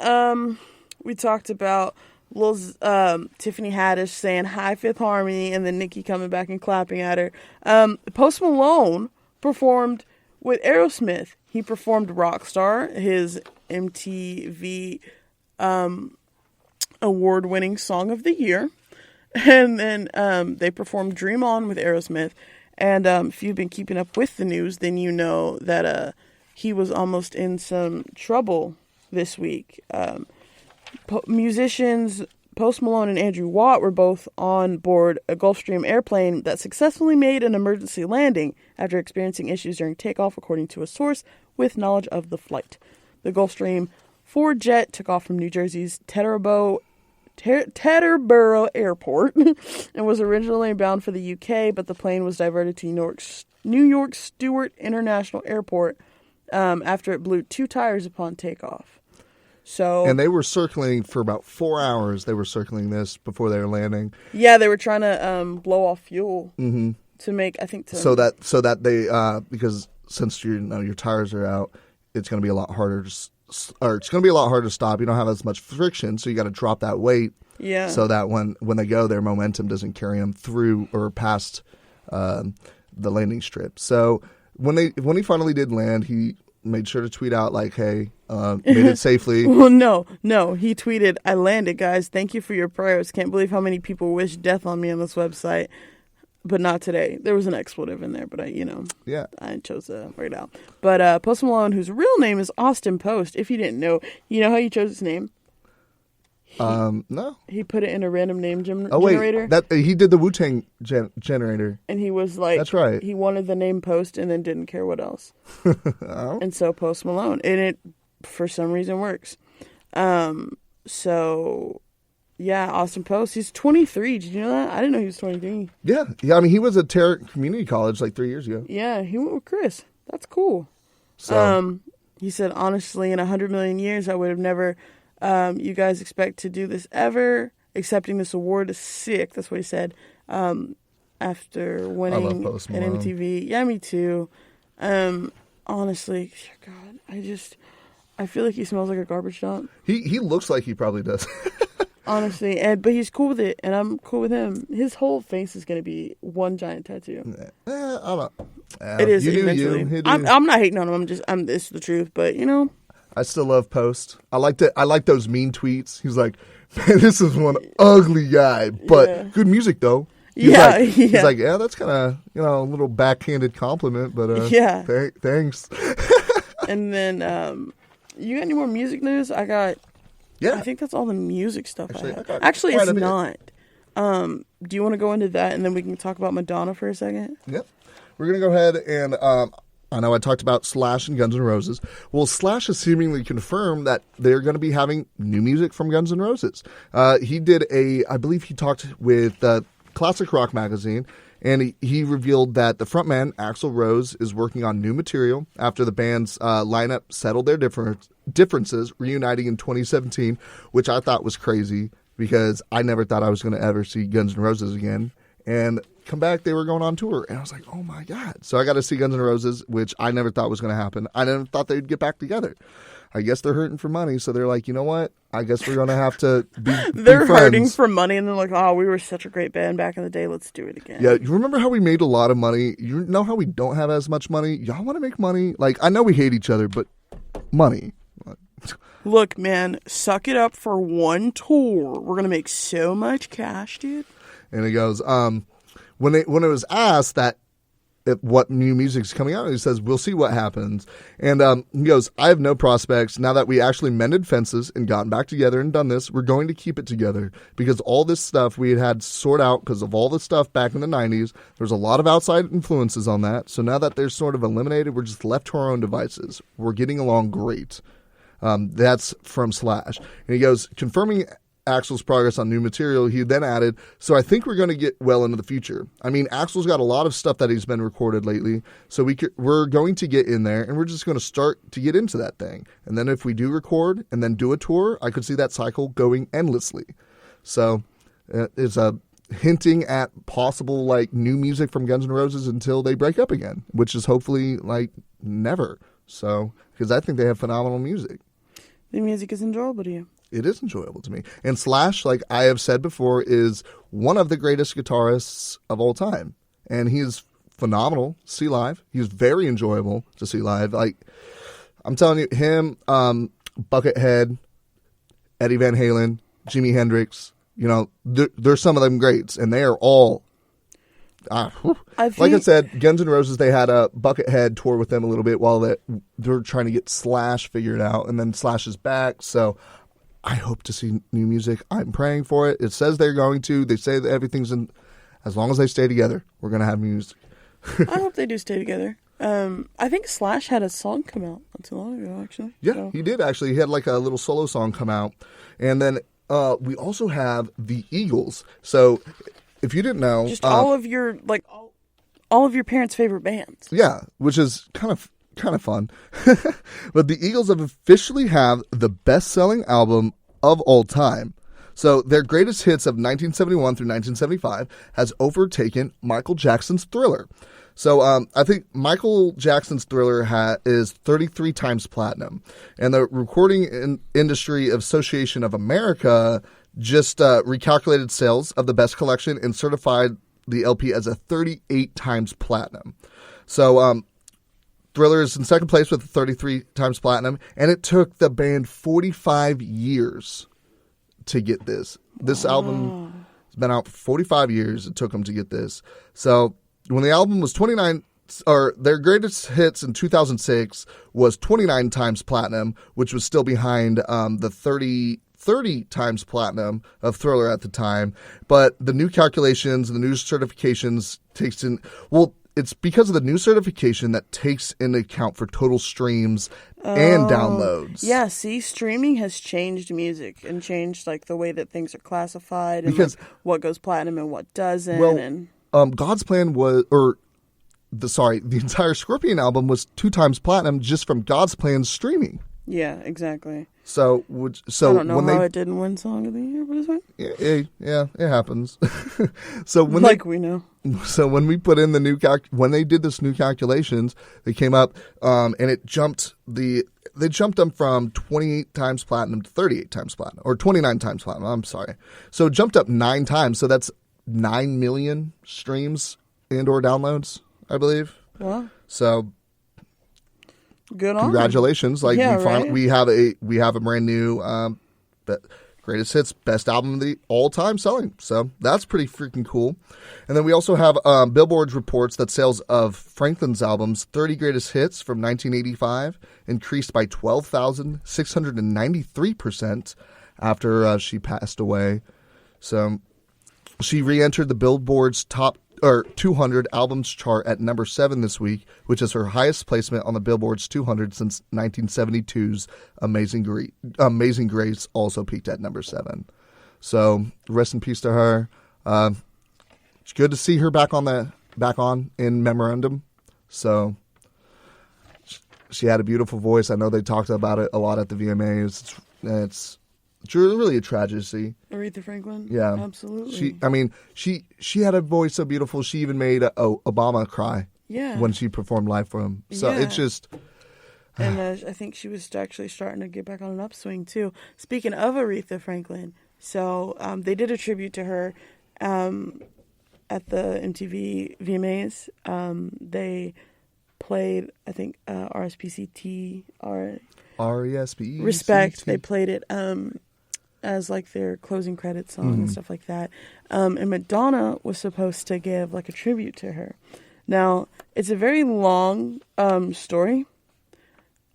we talked about Tiffany Haddish saying hi Fifth Harmony, and then Nicki coming back and clapping at her. Post Malone performed with Aerosmith. He performed Rockstar, his MTV award-winning song of the year. And then they performed Dream On with Aerosmith. And if you've been keeping up with the news, then you know that he was almost in some trouble this week. Musicians Post Malone and Andrew Watt were both on board a Gulfstream airplane that successfully made an emergency landing after experiencing issues during takeoff, according to a source with knowledge of the flight. The Gulfstream 4 jet took off from New Jersey's Teterboro Airport and was originally bound for the UK, but the plane was diverted to New York Stewart International Airport after it blew 2 tires upon takeoff. And they were circling for about 4 hours. They were circling this before they were landing. Yeah, they were trying to blow off fuel to make, I think, so that they because since your tires are out, it's going to be a lot harder to stop. You don't have as much friction, so you got to drop that weight. Yeah. So that when they go, their momentum doesn't carry them through or past the landing strip. So when he finally did land, he made sure to tweet out hey, made it safely. Well, no. He tweeted, "I landed, guys. Thank you for your prayers. Can't believe how many people wish death on me on this website. but not today. There was an expletive in there, but Yeah. I chose to write it out. But Post Malone, whose real name is Austin Post, if you didn't know, you know how he chose his name? No. He put it in a random name Oh wait, generator. that he did the Wu-Tang generator. And he was like, That's right. He wanted the name Post and then didn't care what else. Oh. And so Post Malone, and it for some reason works. So yeah, Austin Post. He's 23. Did you know that? I didn't know he was 23. Yeah. I mean, he was at Tarrant Community College like 3 years ago. Yeah, he went with Chris. That's cool. So He said, honestly, in 100 million years, I would have never. You guys expect to do this ever? Accepting this award is sick. That's what he said. After winning an Post Malone. MTV. Yeah, me too. Honestly, God, I feel like he smells like a garbage dump. he looks like he probably does. Honestly, but he's cool with it, and I'm cool with him. His whole face is gonna be one giant tattoo. I don't. It is You do eventually. you. You do I'm not hating on him. It's the truth, but I still love Post. I like those mean tweets. He's like, man, this is one ugly guy, but Yeah. good music though. He's like, yeah, that's kind of a little backhanded compliment, but Yeah. Thanks. And then you got any more music news? I Yeah, think that's all the music stuff Actually, I I have. got Actually, quite it's a bit. not. Do you want to go into that, and then we can talk about Madonna for a second? Yep. We're gonna go ahead and I know I talked about Slash and Guns N' Roses. Well, Slash has seemingly confirmed that they're going to be having new music from Guns N' Roses. He did I believe he talked with Classic Rock Magazine, and he revealed that the frontman, Axl Rose, is working on new material after the band's lineup settled their differences, reuniting in 2017, which I thought was crazy because I never thought I was going to ever see Guns N' Roses again. And come back, they were going on tour, and I was like, oh my God. So I got to see Guns N' Roses, which I never thought was going to happen. I never thought they'd get back together. I guess they're hurting for money, so they're like, you know what? I guess we're going to have to be They're friends. hurting for money, and they're like, oh, we were such a great band back in the day. Let's do it again. Yeah, you remember how we made a lot of money? You know how we don't have as much money? Y'all want to make money? Like, I know we hate each other, but money. Look, man, suck it up for one tour. We're going to make so much cash, dude. And he goes, when it was asked what new music's coming out, he says, we'll see what happens. And he goes, I have no prospects. Now that we actually mended fences and gotten back together and done this, we're going to keep it together because all this stuff we had sort out because of all the stuff back in the 90s. There's a lot of outside influences on that. So now that they're sort of eliminated, we're just left to our own devices. We're getting along great. That's from Slash. And he goes, confirming Axl's progress on new material, he then added, so I think we're going to get well into the future. I mean, Axl's got a lot of stuff that he's been recorded lately, so we're going to get in there, and we're just going to start to get into that thing. And then if we do record and then do a tour, I could see that cycle going endlessly. So it's hinting at possible new music from Guns N' Roses until they break up again, which is hopefully never. So, because I think they have phenomenal music. The music is enjoyable to you. It is enjoyable to me. And Slash, like I have said before, is one of the greatest guitarists of all time. And he is phenomenal to see live. He's very enjoyable to see live. I'm telling you, him, Buckethead, Eddie Van Halen, Jimi Hendrix, they're some of them greats. And they are all... like I said, Guns N' Roses, they had a Buckethead tour with them a little bit while they're trying to get Slash figured out. And then Slash is back, so... I hope to see new music. I'm praying for it. It says they're going to. They say that everything's in. As long as they stay together, we're going to have music. I hope they do stay together. I think Slash had a song come out not too long ago, actually. Yeah, so. He did, actually. He had a little solo song come out. And then we also have the Eagles. So if you didn't know. Just all of your parents' favorite bands. Yeah, which is kind of fun. But the Eagles have officially have the best-selling album of all time. So their greatest hits of 1971 through 1975 has overtaken Michael Jackson's Thriller. So I think Michael Jackson's Thriller is 33 times platinum. And the Recording Industry Association of America just recalculated sales of the best collection and certified the LP as a 38 times platinum. So Thriller is in second place with 33 times platinum, and it took the band 45 years to get this. This album has been out for 45 years. It took them to get this. So when the album was 29, or their greatest hits in 2006 was 29 times platinum, which was still behind the 30 times platinum of Thriller at the time. But the new calculations and the new certifications takes in, well, it's because of the new certification that takes into account for total streams and downloads. Yeah, see, streaming has changed music and changed like the way that things are classified and Because- like, what goes platinum and what doesn't. Well, and God's Plan was, the entire Scorpion album was 2 times platinum just from God's Plan streaming. yeah, exactly. So I don't know when how it didn't win Song of the Year, but it's fine. yeah, it happens. So when We know. So when we put in the new when they did this new calculations, they came up and it jumped they jumped them from 28 times platinum to 38 times platinum, or 29 times platinum. I'm sorry. So it jumped up 9 times. So that's 9 million streams and or downloads, I believe. Well, So good on 'em. congratulations! Like Yeah, we have a brand new greatest hits, best album of the all-time selling. So that's pretty freaking cool. And then we also have Billboard reports that sales of Franklin's albums 30 greatest hits from 1985 increased by 12,693% after she passed away. So she re-entered the Billboard's top 200 albums chart at number 7 this week, which is her highest placement on the Billboard's 200 since 1972's Amazing Grace also peaked at number 7. So rest in peace to her. It's good to see her back on in memorandum. So she had a beautiful voice. I know they talked about it a lot at the VMAs. It's really a tragedy. Aretha Franklin? Yeah. Absolutely. She had a voice so beautiful, she even made Obama cry yeah. when she performed live for him. So Yeah. it's just... And I think she was actually starting to get back on an upswing, too. Speaking of Aretha Franklin, so they did a tribute to her at the MTV VMAs. They played, I think, RSPCT, R-E-S-P-E-C-T. Respect. They played it as like their closing credits song and stuff like that. And Madonna was supposed to give like a tribute to her. Now, it's a very long story.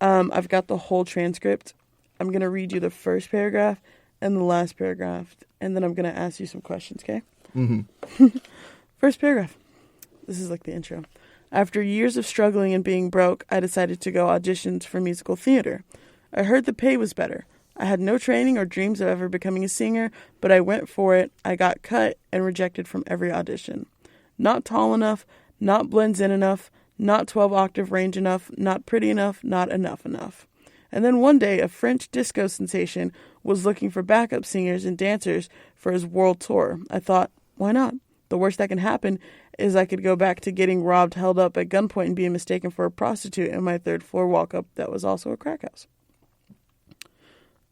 I've got the whole transcript. I'm going to read you the first paragraph and the last paragraph, and then I'm going to ask you some questions, okay? Mm-hmm. First paragraph. This is like the intro. After years of struggling and being broke, I decided to go auditions for musical theater. I heard the pay was better. I had no training or dreams of ever becoming a singer, but I went for it. I got cut and rejected from every audition. Not tall enough, not blends in enough, not 12-octave range enough, not pretty enough, not enough. And then one day, a French disco sensation was looking for backup singers and dancers for his world tour. I thought, why not? The worst that can happen is I could go back to getting robbed, held up at gunpoint, and being mistaken for a prostitute in my third-floor walk-up that was also a crack house.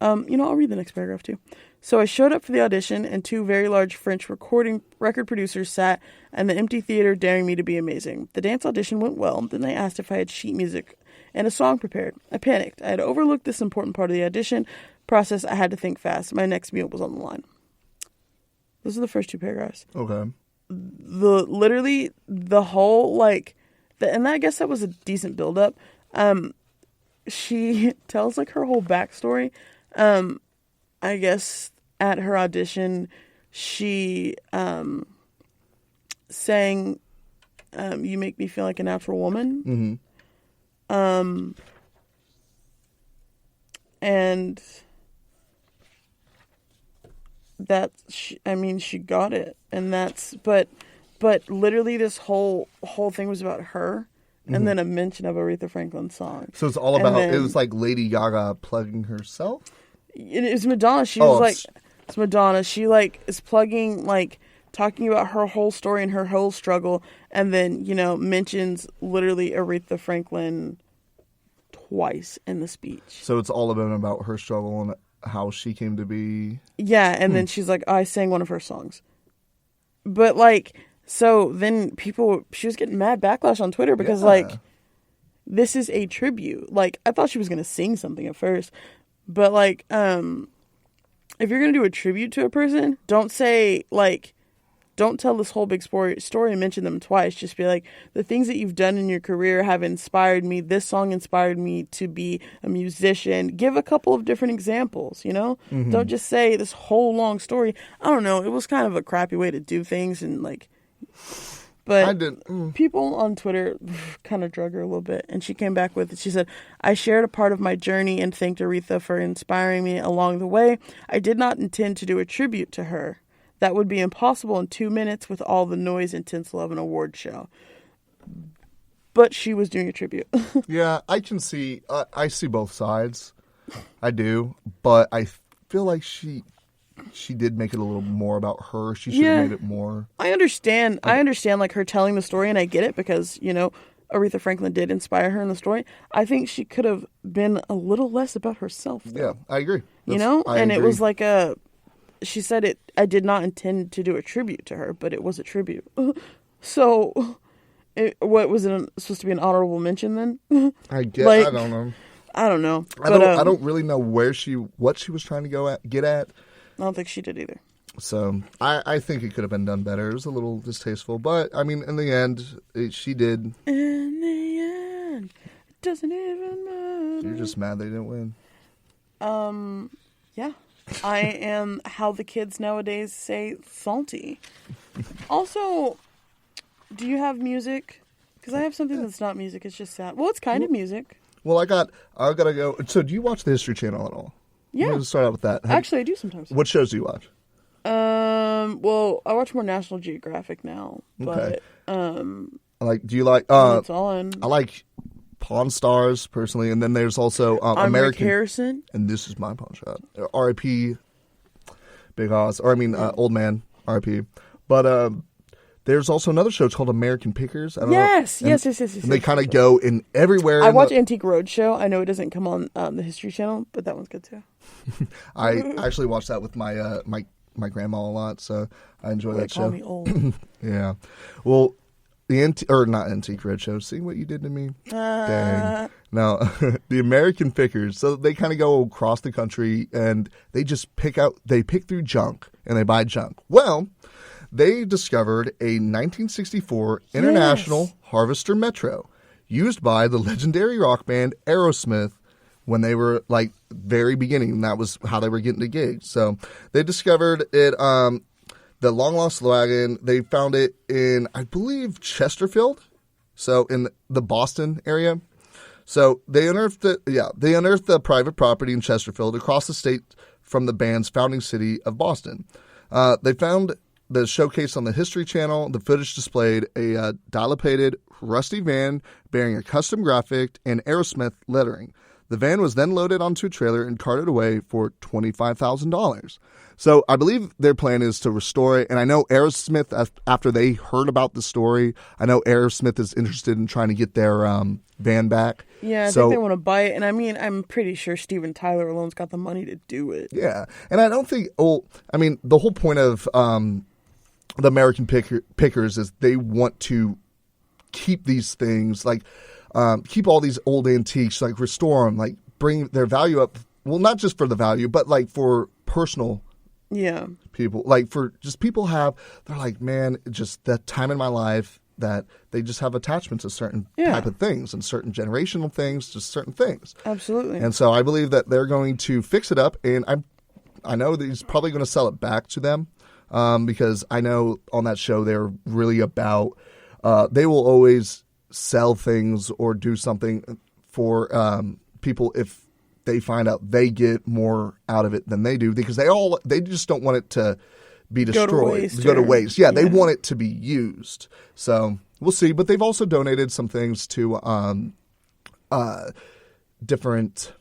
I'll read the next paragraph too. So I showed up for the audition, and 2 very large French record producers sat in the empty theater daring me to be amazing. The dance audition went well. Then they asked if I had sheet music and a song prepared. I panicked. I had overlooked this important part of the audition process. I had to think fast. My next meal was on the line. Those are the first 2 paragraphs. Okay. The whole, and I guess that was a decent build-up. She tells, her whole backstory. I guess at her audition, she sang You Make Me Feel Like a Natural Woman. Mm-hmm. And she got it. And but literally this whole thing was about her. And then a mention of Aretha Franklin's song. So it's all about, it was like Lady Gaga plugging herself? It's Madonna. It's Madonna. She is plugging, talking about her whole story and her whole struggle, and then mentions literally Aretha Franklin twice in the speech. So it's all about her struggle and how she came to be. Yeah, and then she's like, I sang one of her songs, but so then she was getting mad backlash on Twitter because this is a tribute. I thought she was gonna sing something at first. But, if you're going to do a tribute to a person, don't say, don't tell this whole big story and mention them twice. Just be like, the things that you've done in your career have inspired me. This song inspired me to be a musician. Give a couple of different examples, you know? Mm-hmm. Don't just say this whole long story. I don't know. It was kind of a crappy way to do things, and like, but people on Twitter kind of drug her a little bit, and she came back with it. She said, I shared a part of my journey and thanked Aretha for inspiring me along the way. I did not intend to do a tribute to her. That would be impossible in 2 minutes with all the noise and tinsel of an award show. But she was doing a tribute. Yeah, I can see. I see both sides. I do, but I feel like she did make it a little more about her. She should have made it more. I understand. I understand, like, her telling the story, and I get it because, you know, Aretha Franklin did inspire her in the story. I think she could have been a little less about herself, though. Yeah, I agree. It was like she said it. I did not intend to do a tribute to her, but it was a tribute. So, what was it supposed to be, an honorable mention then? I guess, I don't know. I don't know. I don't really know what she was trying to get at. I don't think she did either. So I think it could have been done better. It was a little distasteful, but I mean, in the end, she did. In the end, it doesn't even matter. You're just mad they didn't win. Yeah. I am how the kids nowadays say salty. Also, do you have music? Because I have something that's not music. It's just sad. Well, it's kind of music. Well, I gotta go. So, do you watch the History Channel at all? Yeah. Let's start out with that. Actually, I do sometimes. What shows do you watch? Well, I watch more National Geographic now, but do you like? it's on. I like Pawn Stars personally, and then there's also I'm American Rick Harrison, and this is my pawn shop. R.I.P. Big Oz, or I mean, Old Man. R.I.P. But there's also another show. It's called American Pickers. Yes. And they kind of go in everywhere. I watch Antique Roadshow. I know it doesn't come on the History Channel, but that one's good too. I actually watch that with my my grandma a lot, so I enjoy that show. Call me old. Yeah. Well, not Antique Roadshow. See what you did to me? Dang. Now, the American Pickers. So they kind of go across the country and they just pick through junk and they buy junk. Well, they discovered a 1964 International Harvester Metro used by the legendary rock band Aerosmith when they were like very beginning. And that was how they were getting to gigs. So they discovered it. The long lost wagon, they found it in, I believe, Chesterfield, so in the Boston area. So they unearthed it. Yeah, they unearthed the private property in Chesterfield across the state from the band's founding city of Boston. They found the showcase on the History Channel. The footage displayed a dilapidated, rusty van bearing a custom graphic and Aerosmith lettering. The van was then loaded onto a trailer and carted away for $25,000. So I believe their plan is to restore it. And I know Aerosmith, after they heard about the story, I know Aerosmith is interested in trying to get their van back. Yeah, I think they want to buy it. And I mean, I'm pretty sure Steven Tyler alone's got the money to do it. Yeah. And I don't think, the whole point of the American Pickers is they want to keep these things, like keep all these old antiques, like restore them, like bring their value up. Well, not just for the value, but like for personal people, like for just people they're like, man, just that time in my life that they just have attachments to certain type of things and certain generational things, just certain things. Absolutely. And so I believe that they're going to fix it up, and I know that he's probably going to sell it back to them because I know on that show they're really about they will always sell things or do something for people if they find out they get more out of it than they do, because they just don't want it to be destroyed, go to waste. Yeah, they want it to be used. So we'll see. But they've also donated some things to different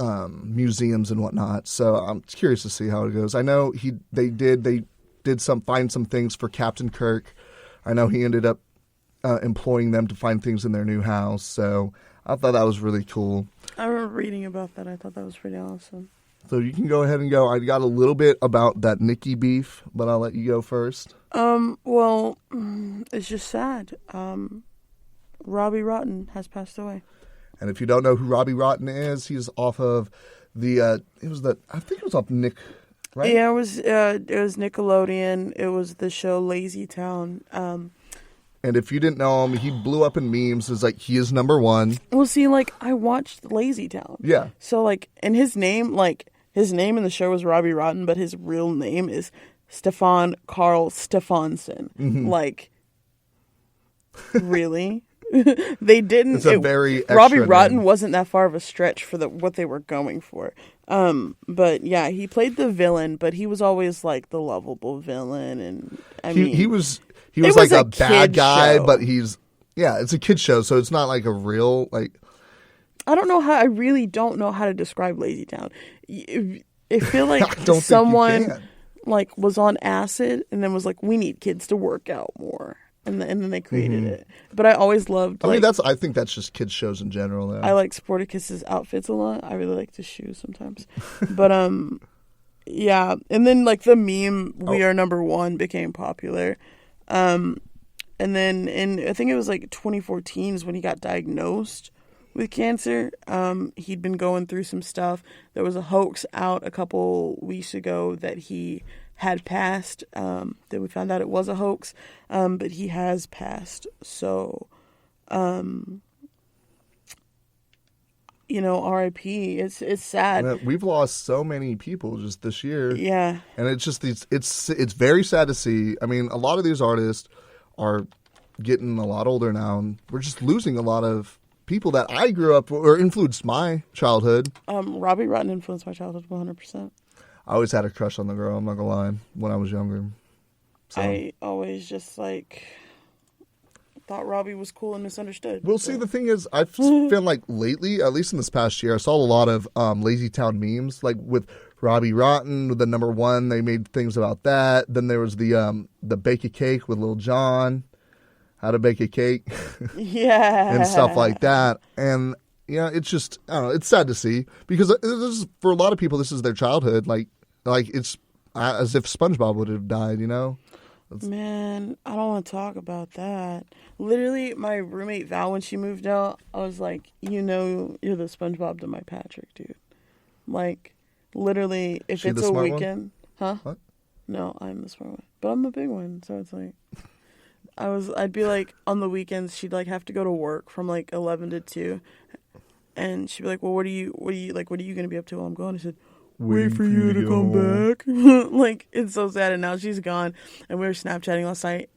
museums and whatnot. So I'm curious to see how it goes. I know they did find some things for Captain Kirk. I know he ended up employing them to find things in their new house. So I thought that was really cool. I remember reading about that. I thought that was pretty awesome. So you can go ahead and go. I got a little bit about that Nicki beef, but I'll let you go first. Well, it's just sad. Robbie Rotten has passed away. And if you don't know who Robbie Rotten is, he's off of I think it was off Nick. right? Yeah, it was Nickelodeon. It was the show Lazy Town. And if you didn't know him, he blew up in memes. It's like he is number one. Well, see, like I watched Lazy Town. Yeah. So like, and his name in the show was Robbie Rotten, but his real name is Stefan Carl Stefansson. Mm-hmm. Like, really? They didn't. It's a very extra Robbie Rotten name. wasn't that far of a stretch for what they were going for. But yeah, he played the villain, but he was always like the lovable villain, and He was was like a a bad kid guy, show. but it's a kid show, so it's not like a real like. I don't know how. I really don't know how to describe Lazy Town. I feel like I don't think you someone can. like was on acid and then was like, "We need kids to work out more," and then they created it. But I always loved. I Like, mean, I think that's just kids shows in general. Though. I like Sporticus's outfits a lot. I really like his shoes sometimes. But yeah. And then like the meme "We Are Number One" became popular. And then I think it was like 2014 is when he got diagnosed with cancer. He'd been going through some stuff. There was a hoax out a couple weeks ago that he had passed. Then we found out it was a hoax. But he has passed. So, R.I.P. It's sad. And we've lost so many people just this year. Yeah. And it's just it's very sad to see. I mean, a lot of these artists are getting a lot older now, and we're just losing a lot of people that I grew up or influenced my childhood. Robbie Rotten influenced my childhood 100%. I always had a crush on the girl. I'm not gonna lie. When I was younger, so. I always just thought Robbie was cool and misunderstood. Well, see, the thing is, I feel like lately, at least in this past year, I saw a lot of Lazy Town memes, like with Robbie Rotten, with the number one. They made things about that. Then there was the bake a cake with Lil Jon, how to bake a cake, Yeah. and stuff like that. And it's just, I don't know, it's sad to see because for a lot of people, this is their childhood. Like it's as if SpongeBob would have died. Man, I don't want to talk about that. Literally, my roommate Val, when she moved out, I was like, you're the SpongeBob to my Patrick, dude. Like, literally, if She it's the a smart one? weekend, huh? What? No, I'm the smart one, but I'm a big one, so it's like, I'd be like on the weekends, she'd like have to go to work from like 11 to 2, and she'd be like, well, what are you gonna be up to while I'm gone? I said, wait for you to come back. Like, it's so sad. And now she's gone. And we were Snapchatting last night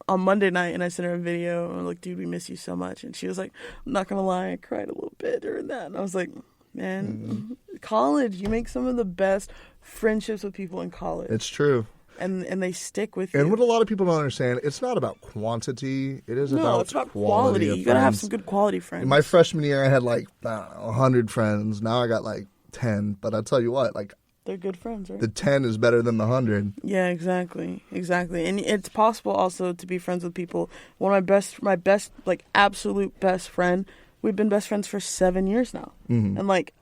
on Monday night, and I sent her a video. And I'm like, dude, we miss you so much. And she was like, I'm not going to lie, I cried a little bit during that. And I was like, man, college, you make some of the best friendships with people in college. It's true. And they stick with you. And what a lot of people don't understand, it's not about quantity. It is No, it's about quality. of You got to have friends. some good quality friends. In my freshman year, I had like, I don't know, 100 friends. Now I got like 10. But I'll tell you what, like, They're good friends, right? the 10 is better than the 100. Yeah, exactly. And it's possible also to be friends with people. One of my best, like absolute best friend, we've been best friends for 7 years now. Mm-hmm. And like,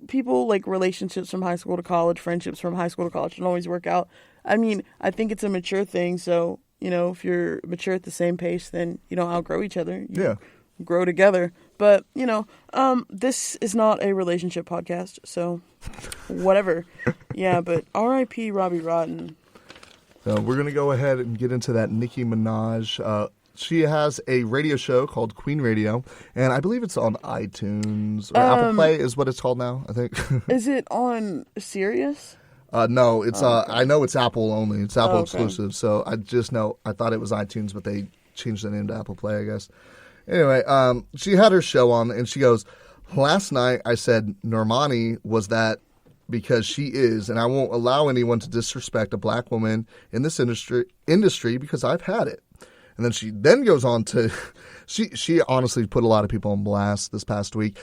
people like relationships from high school to college, friendships from high school to college don't always work out. I mean, I think it's a mature thing. So, if you're mature at the same pace, then you don't outgrow each other. You grow together. But, this is not a relationship podcast, so whatever. Yeah, but R.I.P. Robbie Rotten. So we're going to go ahead and get into that Nicki Minaj. She has a radio show called Queen Radio, and I believe it's on iTunes or Apple Play is what it's called now, I think. Is it on Sirius? No, it's I know it's Apple only. It's Apple Okay. exclusive. So I thought it was iTunes, but they changed the name to Apple Play, I guess. Anyway, she had her show on, and she goes, last night I said Normani was that because she is, and I won't allow anyone to disrespect a black woman in this industry because I've had it. And then she goes on to, she honestly put a lot of people on blast this past week.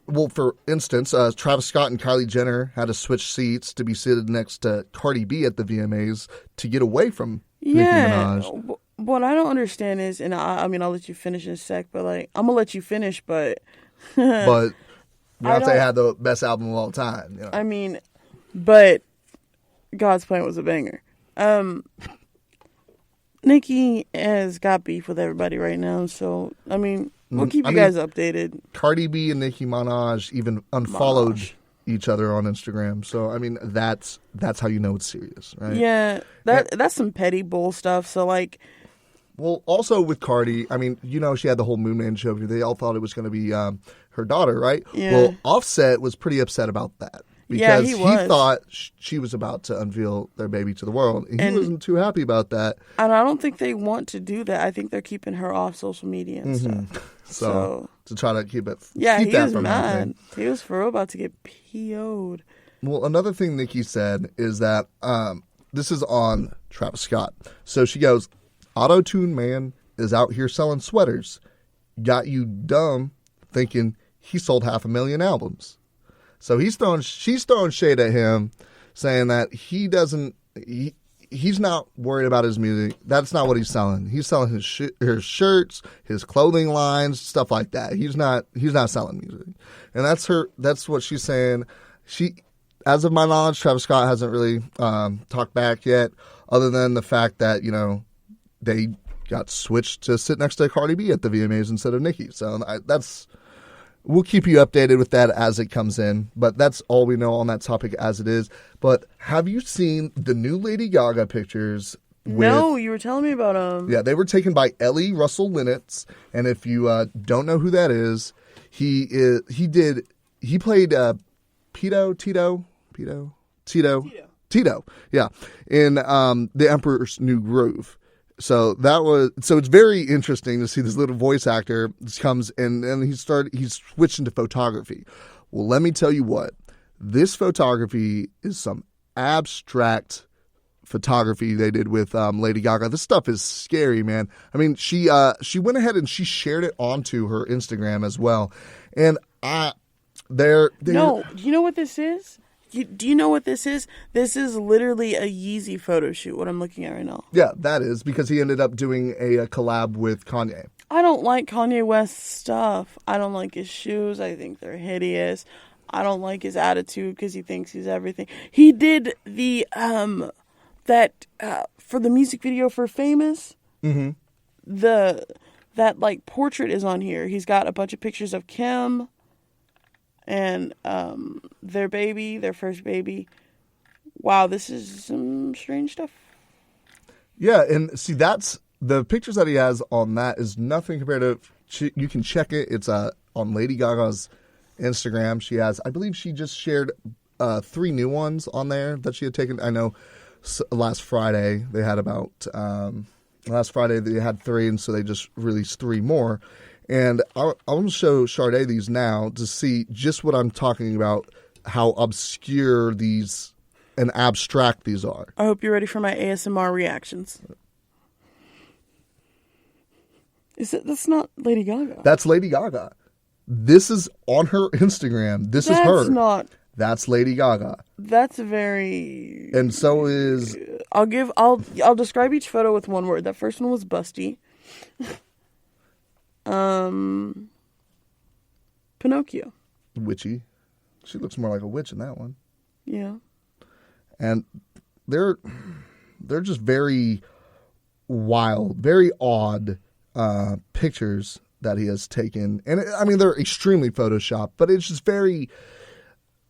Well, for instance, Travis Scott and Kylie Jenner had to switch seats to be seated next to Cardi B at the VMAs to get away from Nicki Minaj. What I don't understand is, and I mean, I'll let you finish in a sec, but like, I'm gonna let you finish, but But I Beyonce don't- had the best album of all time. I mean, but God's Plan was a banger. Nicki has got beef with everybody right now, so I mean, we'll keep you guys updated. Cardi B and Nicki Minaj even unfollowed each other on Instagram. So I mean, that's how you know it's serious, right? Yeah, that's some petty bull stuff. So like, well, also with Cardi, I mean, you know, she had the whole Moon Man show. They all thought it was going to be her daughter, right? Yeah. Well, Offset was pretty upset about that because he thought she was about to unveil their baby to the world, and he wasn't too happy about that. And I don't think they want to do that. I think they're keeping her off social media and stuff. So to try to keep it, yeah, keep he that was from mad. happening. He was for real about to get PO'd. Well, another thing Nicki said is that this is on Travis Scott. So she goes, "Auto-Tune Man is out here selling sweaters. Got you dumb thinking he sold 500,000 albums." So she's throwing shade at him, saying that he's not worried about his music. That's not what he's selling. He's selling his shirts, his clothing lines, stuff like that. He's not selling music, and that's what she's saying. As of my knowledge, Travis Scott hasn't really talked back yet, other than the fact that, you know, they got switched to sit next to Cardi B at the VMAs instead of Nicki. So we'll keep you updated with that as it comes in. But that's all we know on that topic as it is. But have you seen the new Lady Gaga pictures? No, you were telling me about them. Yeah, they were taken by Ellie Russell Linnetz. And if you don't know who that is, he played Tito, yeah, in The Emperor's New Groove. So it's very interesting to see this little voice actor comes in and he's switched into photography. Well, let me tell you what, this photography is some abstract photography they did with Lady Gaga. This stuff is scary, man. I mean, she went ahead and she shared it onto her Instagram as well, and no, do you know what this is? Do you know what this is? This is literally a Yeezy photo shoot, what I'm looking at right now. Yeah, that is, because he ended up doing a collab with Kanye. I don't like Kanye West's stuff. I don't like his shoes. I think they're hideous. I don't like his attitude because he thinks he's everything. He did the, for the music video for Famous, that like portrait is on here. He's got a bunch of pictures of Kim and their first baby. Wow, this is some strange stuff. Yeah, and see, that's the pictures that he has on that is nothing compared to. You can check it. It's on Lady Gaga's Instagram. I believe she just shared 3 new ones on there that she had taken. I know last Friday they had 3, and so they just released 3 more. And I'm going to show Sade these now to see just what I'm talking about, how obscure and abstract these are. I hope you're ready for my ASMR reactions. That's not Lady Gaga. That's Lady Gaga. This is on her Instagram. This is her. That's Lady Gaga. That's very... And so is... I'll describe each photo with one word. That first one was busty. Pinocchio. Witchy. She looks more like a witch in that one. Yeah. And they're just very wild, very odd pictures that he has taken. And I mean, they're extremely photoshopped, but it's just very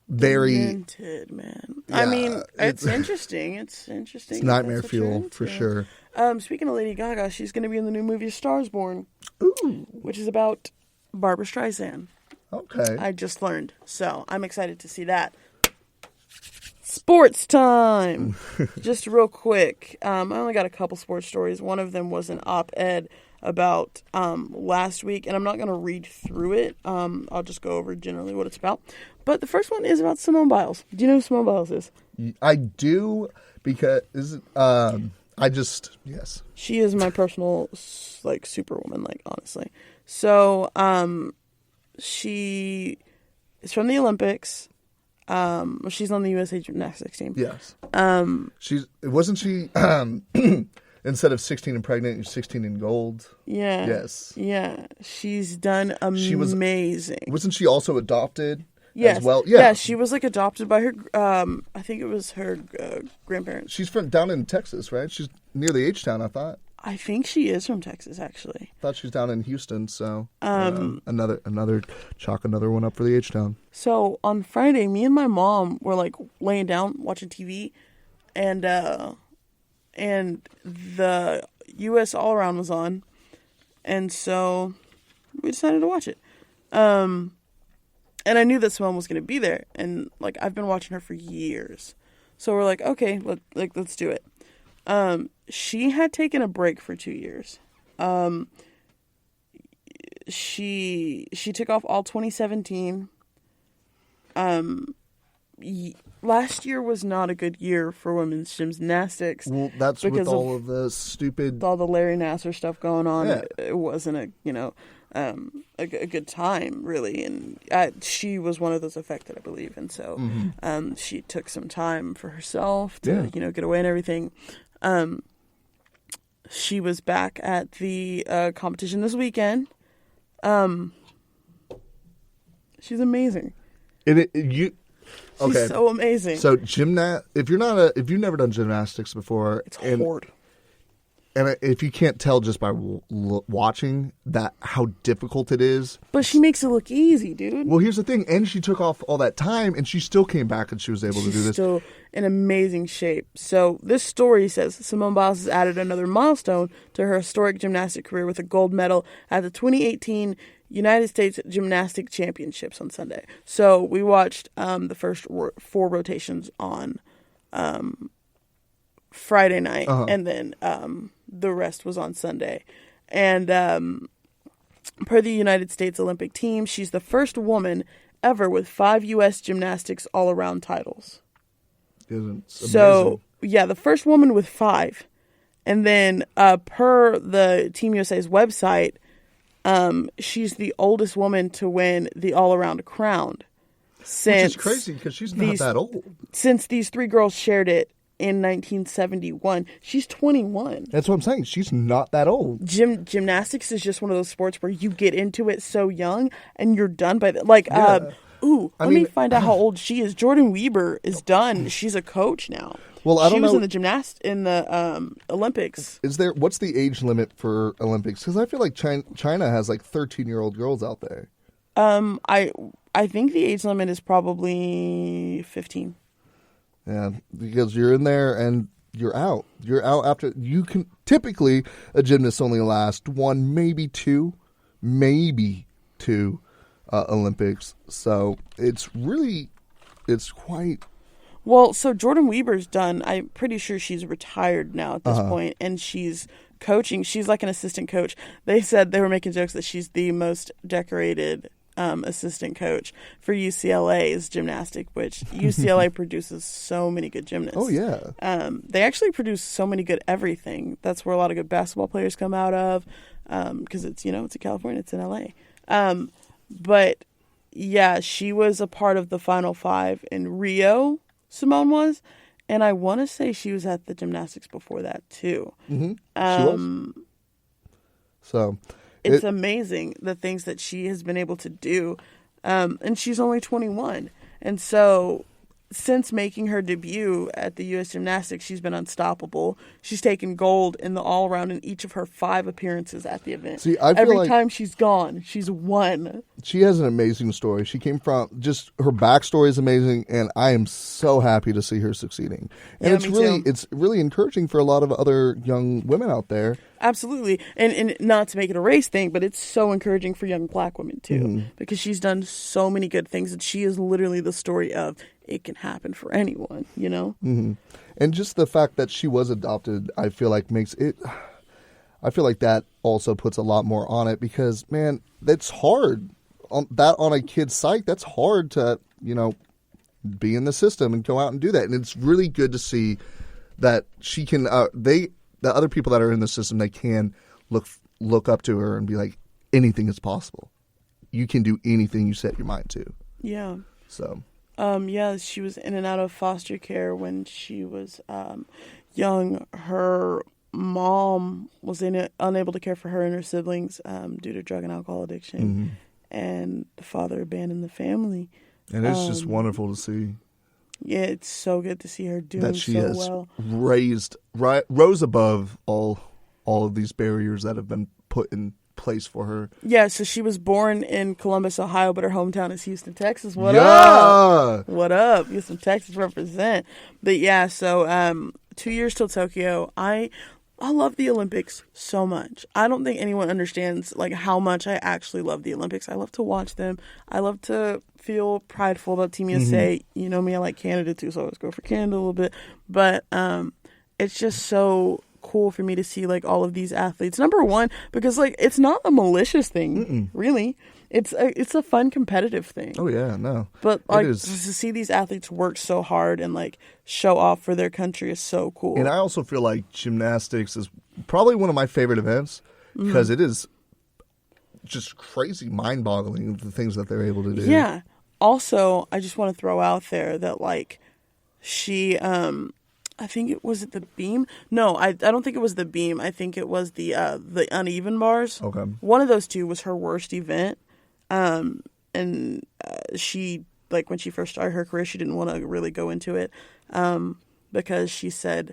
demented, man. Yeah, I mean, it's interesting. It's interesting. It's nightmare fuel for sure. Speaking of Lady Gaga, she's going to be in the new movie Stars Born, which is about Barbra Streisand. Okay. I just learned, so I'm excited to see that. Sports time. Just real quick. I only got a couple sports stories. One of them was an op-ed about last week, and I'm not going to read through it. I'll just go over generally what it's about. But the first one is about Simone Biles. Do you know who Simone Biles is? I do, because yes. She is my personal superwoman, honestly. So she is from the Olympics. She's on the USA Gymnastics team. Yes. Wasn't she instead of 16 and pregnant, you're 16 and gold? Yeah. Yes. Yeah. She's done amazing. Wasn't she also adopted? Yes. As well? Yeah. Yeah, she was adopted by her I think it was her grandparents. She's from down in Texas, right? She's near the H-Town, I thought. I think she is from Texas, actually. Thought she was down in Houston, so another chalk another one up for the H-Town. So on Friday, me and my mom were like laying down watching TV, and the U.S. All Around was on, and so we decided to watch it. And I knew that Simone was going to be there, and like I've been watching her for years, so we're like, okay, let's do it. She had taken a break for 2 years. She took off all 2017. Last year was not a good year for women's gymnastics. Well, that's with all of the stupid... With all the Larry Nassar stuff going on. Yeah. It wasn't a good time, really. And she was one of those affected, I believe. And so she took some time for herself to, get away and everything. She was back at the competition this weekend. She's amazing. Okay. She's so amazing. So if you've never done gymnastics before, it's hard. And if you can't tell just by watching that how difficult it is. But she makes it look easy, dude. Well, here's the thing. And she took off all that time, and she still came back, and she was able to do this. She's still in amazing shape. So this story says Simone Biles has added another milestone to her historic gymnastic career with a gold medal at the 2018 United States Gymnastic Championships on Sunday. So we watched the first 4 rotations on Friday night, and then the rest was on Sunday. And per the United States Olympic team, she's the first woman ever with 5 U.S. gymnastics all-around titles. Isn't it amazing? So, yeah, the first woman with 5. And then per the Team USA's website, she's the oldest woman to win the all-around crown. Which is crazy because she's not that old. Since these 3 girls shared it in 1971. She's 21. That's what I'm saying. She's not that old. Gymnastics is just one of those sports where you get into it so young and you're done by the... Like, let me find out how old she is. Jordan Weber is done. She's a coach now. Well, I don't know. She was in the Olympics. What's the age limit for Olympics? Because I feel like China has like 13-year-old girls out there. I think the age limit is probably 15. Yeah, because you're in there and you're out. You're out after you can. Typically, a gymnast only lasts 1, maybe 2 Olympics. So it's quite. Well, so Jordan Weber's done. I'm pretty sure she's retired now at this point, and she's coaching. She's like an assistant coach. They said they were making jokes that she's the most decorated assistant coach for UCLA's gymnastic, which UCLA produces so many good gymnasts. Oh, yeah. They actually produce so many good everything. That's where a lot of good basketball players come out of, because it's in California, it's in LA. But yeah, she was a part of the Final 5 in Rio, Simone was, and I want to say she was at the gymnastics before that too. Mm-hmm. She was. So it's amazing the things that she has been able to do. And she's only 21. And so since making her debut at the U.S. Gymnastics, she's been unstoppable. She's taken gold in the all-around in each of her 5 appearances at the event. See, I feel Every like time she's gone, she's won. She has an amazing story. She came from her backstory is amazing, and I am so happy to see her succeeding. And it's really encouraging for a lot of other young women out there. Absolutely. And not to make it a race thing, but it's so encouraging for young black women too, because she's done so many good things, and she is literally the story of it can happen for anyone, Mm-hmm. And just the fact that she was adopted, I feel like makes it. I feel like that also puts a lot more on it because, man, that's hard. On a kid's psyche, that's hard to be in the system and go out and do that. And it's really good to see that she can. The other people that are in the system, they can look up to her and be like, anything is possible. You can do anything you set your mind to. Yeah. So. Yeah, she was in and out of foster care when she was young. Her mom was unable to care for her and her siblings due to drug and alcohol addiction, and the father abandoned the family. And it's just wonderful to see. Yeah, it's so good to see her doing that she so has well. Rose above all all of these barriers that have been put in place for her. Yeah, so she was born in Columbus, Ohio, but her hometown is Houston, Texas. What Yeah. up? What up? Houston, Texas represent. But yeah, so 2 years till Tokyo. I love the Olympics so much. I don't think anyone understands like how much I actually love the Olympics. I love to watch them. I love to feel prideful about Team USA. You know me, I like Canada too, so I always go for Canada a little bit. But it's just so cool for me to see like all of these athletes. Number one, because like it's not a malicious thing, really. It's a fun competitive thing. Oh yeah, no. But like is. just to see these athletes work so hard and like show off for their country is so cool. And I also feel like gymnastics is probably one of my favorite events because it is just crazy, mind-boggling the things that they're able to do. Yeah. Also, I just want to throw out there that like she I think it was the beam. No, I don't think it was the beam. I think it was the uneven bars. Okay. One of those two was her worst event. And she like when she first started her career, she didn't want to really go into it because she said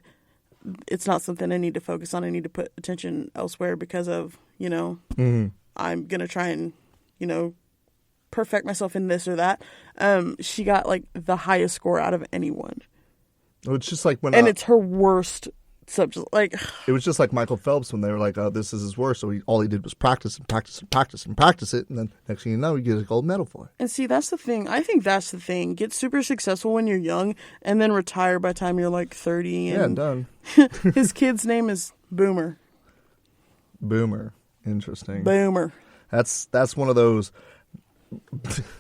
it's not something I need to focus on. I need to put attention elsewhere because of I'm gonna try and perfect myself in this or that. She got like the highest score out of anyone. It's just like when and it's her worst subject. Like it was just like Michael Phelps when they were like, "Oh, this is his worst." So all he did was practice and practice and practice and practice it, and then next thing you know, he gets a gold medal for it. And see, that's the thing. I think that's the thing. Get super successful when you're young, and then retire by the time you're like 30. And done. His kid's name is Boomer. Boomer, interesting. Boomer. That's one of those.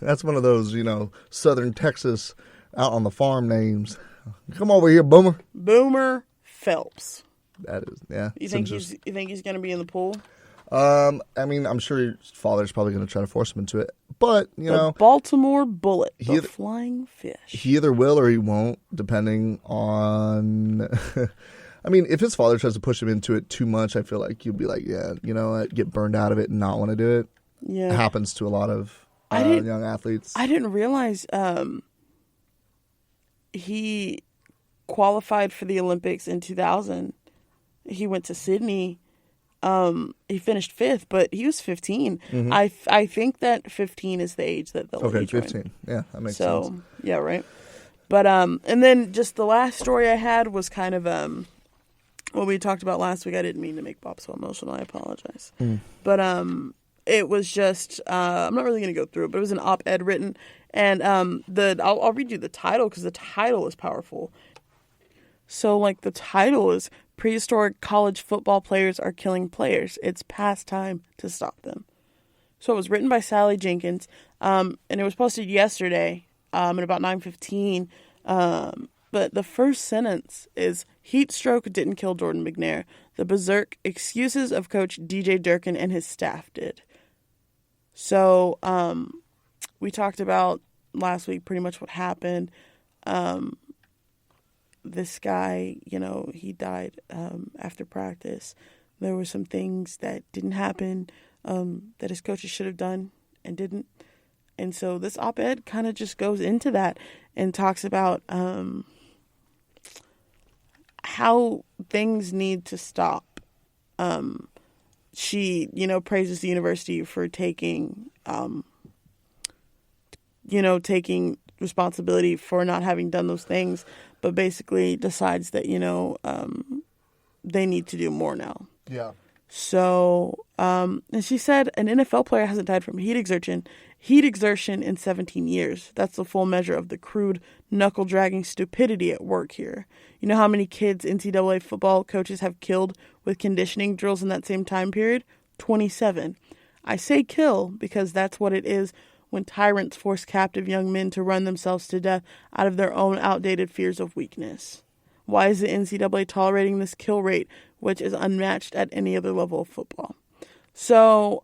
That's one of those Southern Texas out on the farm names. Come over here, Boomer. Boomer Phelps. That is, yeah. You think he's going to be in the pool? I mean, I'm sure his father's probably going to try to force him into it, but the Baltimore Bullet, the flying fish. He either will or he won't, depending on. I mean, if his father tries to push him into it too much, I feel like you'll be like, yeah, you know what, get burned out of it and not want to do it. Yeah, it happens to a lot of young athletes. I didn't realize he qualified for the Olympics in 2000. He went to Sydney. He finished 5th, but he was 15. Mm-hmm. I think that 15 is the age that they'll let you join. 15. Yeah, that makes sense. So, yeah, right. But and then just the last story I had was kind of what we talked about last week. I didn't mean to make Bob so emotional. I apologize. But it was just I'm not really going to go through it, but it was an op-ed written, and I'll read you the title because the title is powerful. So like the title is "Prehistoric College Football Players Are Killing Players. It's past time to stop them." So it was written by Sally Jenkins, and it was posted yesterday at about 9:15. But the first sentence is, "Heat stroke didn't kill Jordan McNair. The berserk excuses of coach DJ Durkin and his staff did." So we talked about last week pretty much what happened. This guy, he died after practice. There were some things that didn't happen that his coaches should have done and didn't. And so this op-ed kind of just goes into that and talks about how things need to stop. She, praises the university for taking responsibility for not having done those things, but basically decides that, they need to do more now. Yeah. So, and she said an NFL player hasn't died from heat exertion in 17 years. That's the full measure of the crude, knuckle-dragging stupidity at work here. You know how many kids NCAA football coaches have killed with conditioning drills in that same time period? 27. I say kill because that's what it is when tyrants force captive young men to run themselves to death out of their own outdated fears of weakness. Why is the NCAA tolerating this kill rate, which is unmatched at any other level of football? So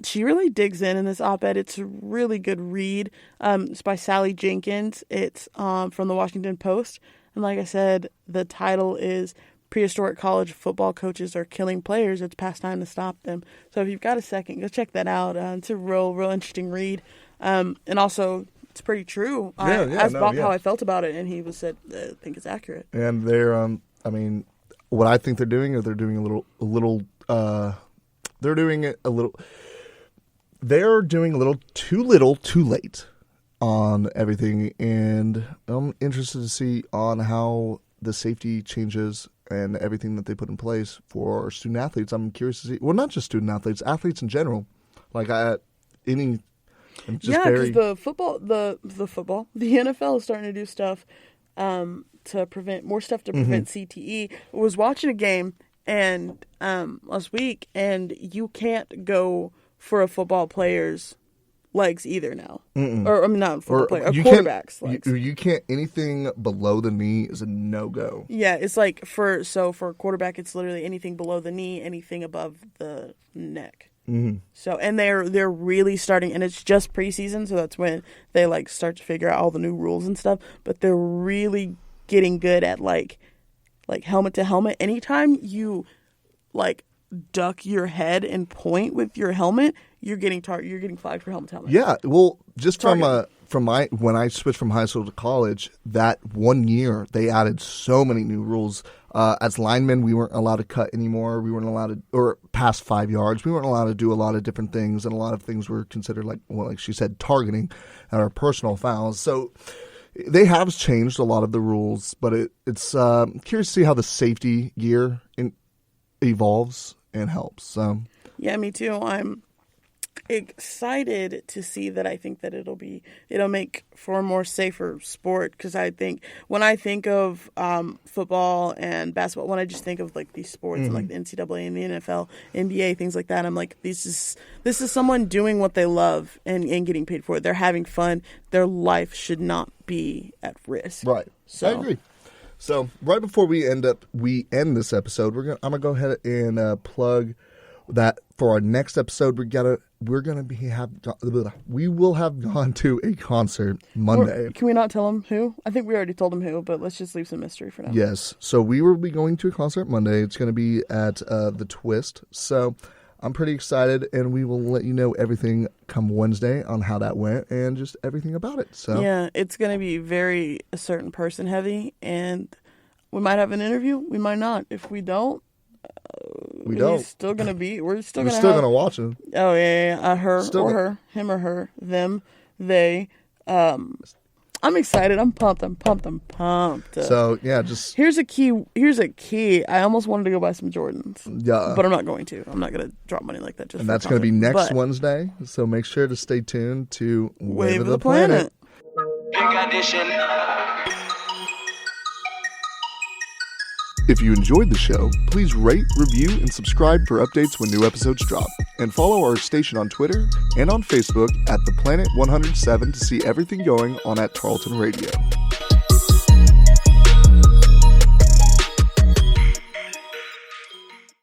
she really digs in this op-ed. It's a really good read. It's by Sally Jenkins. It's from the Washington Post. And like I said, the title is "Prehistoric College Football Coaches Are Killing Players. It's past time to stop them." So if you've got a second, go check that out. It's a real interesting read. And also, it's pretty true. I asked Bob how I felt about it, and he said, I think it's accurate. And they're, what I think they're doing is they're doing a little they're doing it a little. They're doing a little, too late on everything, and I'm interested to see on how the safety changes and everything that they put in place for student athletes. I'm curious to see. Well, not just student athletes, athletes in general. Like any. Because the football, the NFL is starting to do stuff to prevent CTE. I was watching a game and last week, and you can't go for a football player's legs either now. Or I mean, not football player, a quarterback's legs. You can't, anything below the knee is a no-go. Yeah, it's like for a quarterback, it's literally anything below the knee, anything above the neck. Mm-hmm. So, and they're really starting, and it's just preseason, so that's when they like start to figure out all the new rules and stuff. But they're really getting good at like helmet to helmet. Anytime you like duck your head and point with your helmet, you're getting flagged for helmet to helmet. Yeah, well, just from when I switched from high school to college, that 1 year they added so many new rules. As linemen, we weren't allowed to cut anymore. We weren't allowed to, or past 5 yards. We weren't allowed to do a lot of different things, and a lot of things were considered like she said, targeting and our personal fouls. So they have changed a lot of the rules, but it's curious to see how the safety gear evolves and helps. So yeah, me too. I'm excited to see that. I think that it'll make for a more safer sport, because I think when I think of football and basketball, when I just think of like these sports and like the NCAA and the NFL, NBA, things like that, I'm like, this is someone doing what they love and getting paid for it. They're having fun. Their life should not be at risk. Right. So, I agree. So right before we end this episode, I'm gonna go ahead and plug that for our next episode. We will have gone to a concert Monday. Can we not tell them who? I think we already told them who, but let's just leave some mystery for now. Yes. So we will be going to a concert Monday. It's going to be at the Twist. So I'm pretty excited, and we will let you know everything come Wednesday on how that went and just everything about it. So yeah, it's going to be very a certain person heavy, and we might have an interview. We might not. If we don't, we're still going to watch him. Oh yeah. Her, him or her, them, they. I'm excited. I'm pumped. So yeah, just here's a key. I almost wanted to go buy some Jordans. Yeah, but I'm not going to. I'm not going to drop money like that. And that's going to be next Wednesday. So make sure to stay tuned to Wave of the Planet. If you enjoyed the show, please rate, review, and subscribe for updates when new episodes drop. And follow our station on Twitter and on Facebook at The Planet 107 to see everything going on at Tarleton Radio.